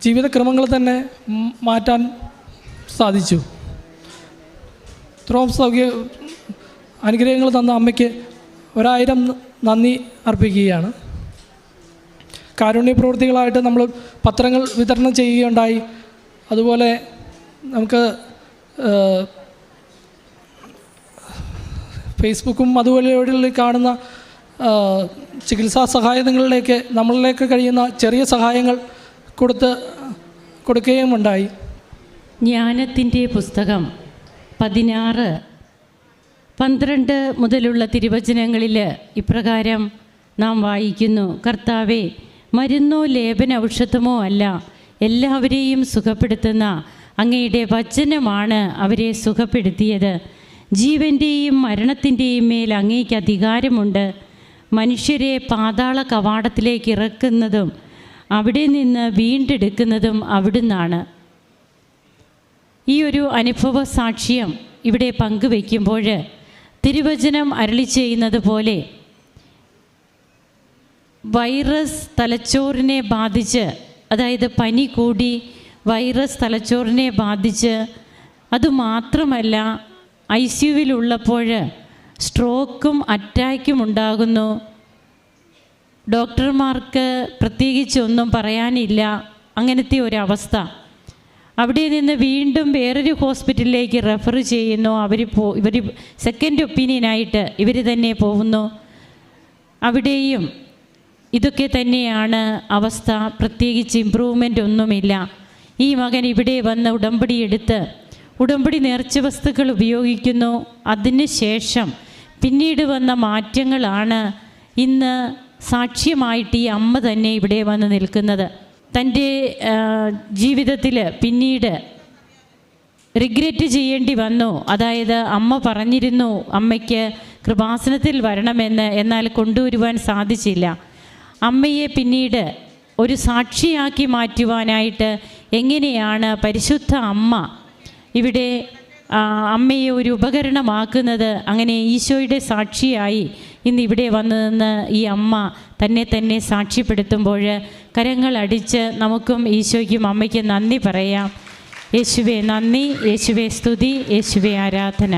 ജീവിതക്രമങ്ങൾ തന്നെ മാറ്റാൻ സാധിച്ചു. ഇത്രയും അനുഗ്രഹങ്ങൾ തന്ന അമ്മയ്ക്ക് 1000 നന്ദി അർപ്പിക്കുകയാണ്. കാരുണ്യ പ്രവൃത്തികളായിട്ട് നമ്മൾ പത്രങ്ങൾ വിതരണം ചെയ്യുകയുണ്ടായി. അതുപോലെ നമുക്ക് ഫേസ്ബുക്കും അതുപോലെ കാണുന്ന ചികിത്സാ സഹായങ്ങളിലേക്ക് നമ്മളിലേക്ക് കഴിയുന്ന ചെറിയ സഹായങ്ങൾ കൊടുക്കുകയും ഉണ്ടായി. ജ്ഞാനത്തിൻ്റെ പുസ്തകം 16-12 മുതലുള്ള തിരുവചനങ്ങളിൽ ഇപ്രകാരം നാം വായിക്കുന്നു: കർത്താവേ, മരുന്നോ ലേപന ഔഷധമോ അല്ല, എല്ലാവരെയും സുഖപ്പെടുത്തുന്ന അങ്ങയുടെ വചനമാണ് അവരെ സുഖപ്പെടുത്തിയത്. ജീവൻ്റെയും മരണത്തിൻ്റെയും മേൽ അങ്ങേക്ക് അധികാരമുണ്ട്. മനുഷ്യരെ പാതാള കവാടത്തിലേക്ക് ഇറക്കുന്നതും അവിടെ നിന്ന് വീണ്ടെടുക്കുന്നതും അവിടുന്നാണ്. ഈ ഒരു അനുഭവ സാക്ഷ്യം ഇവിടെ പങ്കുവയ്ക്കുമ്പോൾ തിരുവചനം അരുളി ചെയ്യുന്നത് പോലെ വൈറസ് തലച്ചോറിനെ ബാധിച്ച്, അതായത് പനി കൂടി വൈറസ് തലച്ചോറിനെ ബാധിച്ച്, അതുമാത്രമല്ല ICUവിലുള്ളപ്പോൾ സ്ട്രോക്കും അറ്റാക്കും ഉണ്ടാകുന്നു. ഡോക്ടർമാർക്ക് പ്രത്യേകിച്ച് ഒന്നും പറയാനില്ല, അങ്ങനത്തെ ഒരവസ്ഥ. അവിടെ നിന്ന് വീണ്ടും വേറൊരു ഹോസ്പിറ്റലിലേക്ക് റെഫർ ചെയ്യുന്നു. ഇവർ സെക്കൻഡ് ഒപ്പീനിയനായിട്ട് ഇവർ തന്നെ പോകുന്നു. അവിടെയും ഇതൊക്കെ തന്നെയാണ് അവസ്ഥ, പ്രത്യേകിച്ച് ഇമ്പ്രൂവ്മെൻ്റ് ഒന്നുമില്ല. ഈ മകൻ ഇവിടെ വന്ന് ഉടമ്പടി എടുത്ത് ഉടമ്പടി നേർച്ച വസ്തുക്കൾ ഉപയോഗിക്കുന്നു. അതിന് ശേഷം പിന്നീട് വന്ന മാറ്റങ്ങളാണ് ഇന്ന് സാക്ഷ്യമായിട്ട് ഈ അമ്മ തന്നെ ഇവിടെ വന്ന് നിൽക്കുന്നത്. തൻ്റെ ജീവിതത്തിൽ പിന്നീട് റിഗ്രറ്റ് ചെയ്യേണ്ടി വന്നു. അതായത് അമ്മ പറഞ്ഞിരുന്നു അമ്മയ്ക്ക് കൃപാസനത്തിൽ വരണമെന്ന്, എന്നാൽ കൊണ്ടുവരുവാൻ സാധിച്ചില്ല. അമ്മയെ പിന്നീട് ഒരു സാക്ഷിയാക്കി മാറ്റുവാനായിട്ട് എങ്ങനെയാണ് പരിശുദ്ധ അമ്മ ഇവിടെ അമ്മയെ ഒരു ഉപകരണമാക്കുന്നത്. അങ്ങനെ ഈശോയുടെ സാക്ഷിയായി ഇന്ന് ഇവിടെ വന്നു നിന്ന് ഈ അമ്മ തന്നെ സാക്ഷ്യപ്പെടുത്തുമ്പോൾ കരങ്ങളടിച്ച് നമുക്കും ഈശോയ്ക്കും അമ്മയ്ക്കും നന്ദി പറയാം. യേശുവേ നന്ദി, യേശുവേ സ്തുതി, യേശുവേ ആരാധന.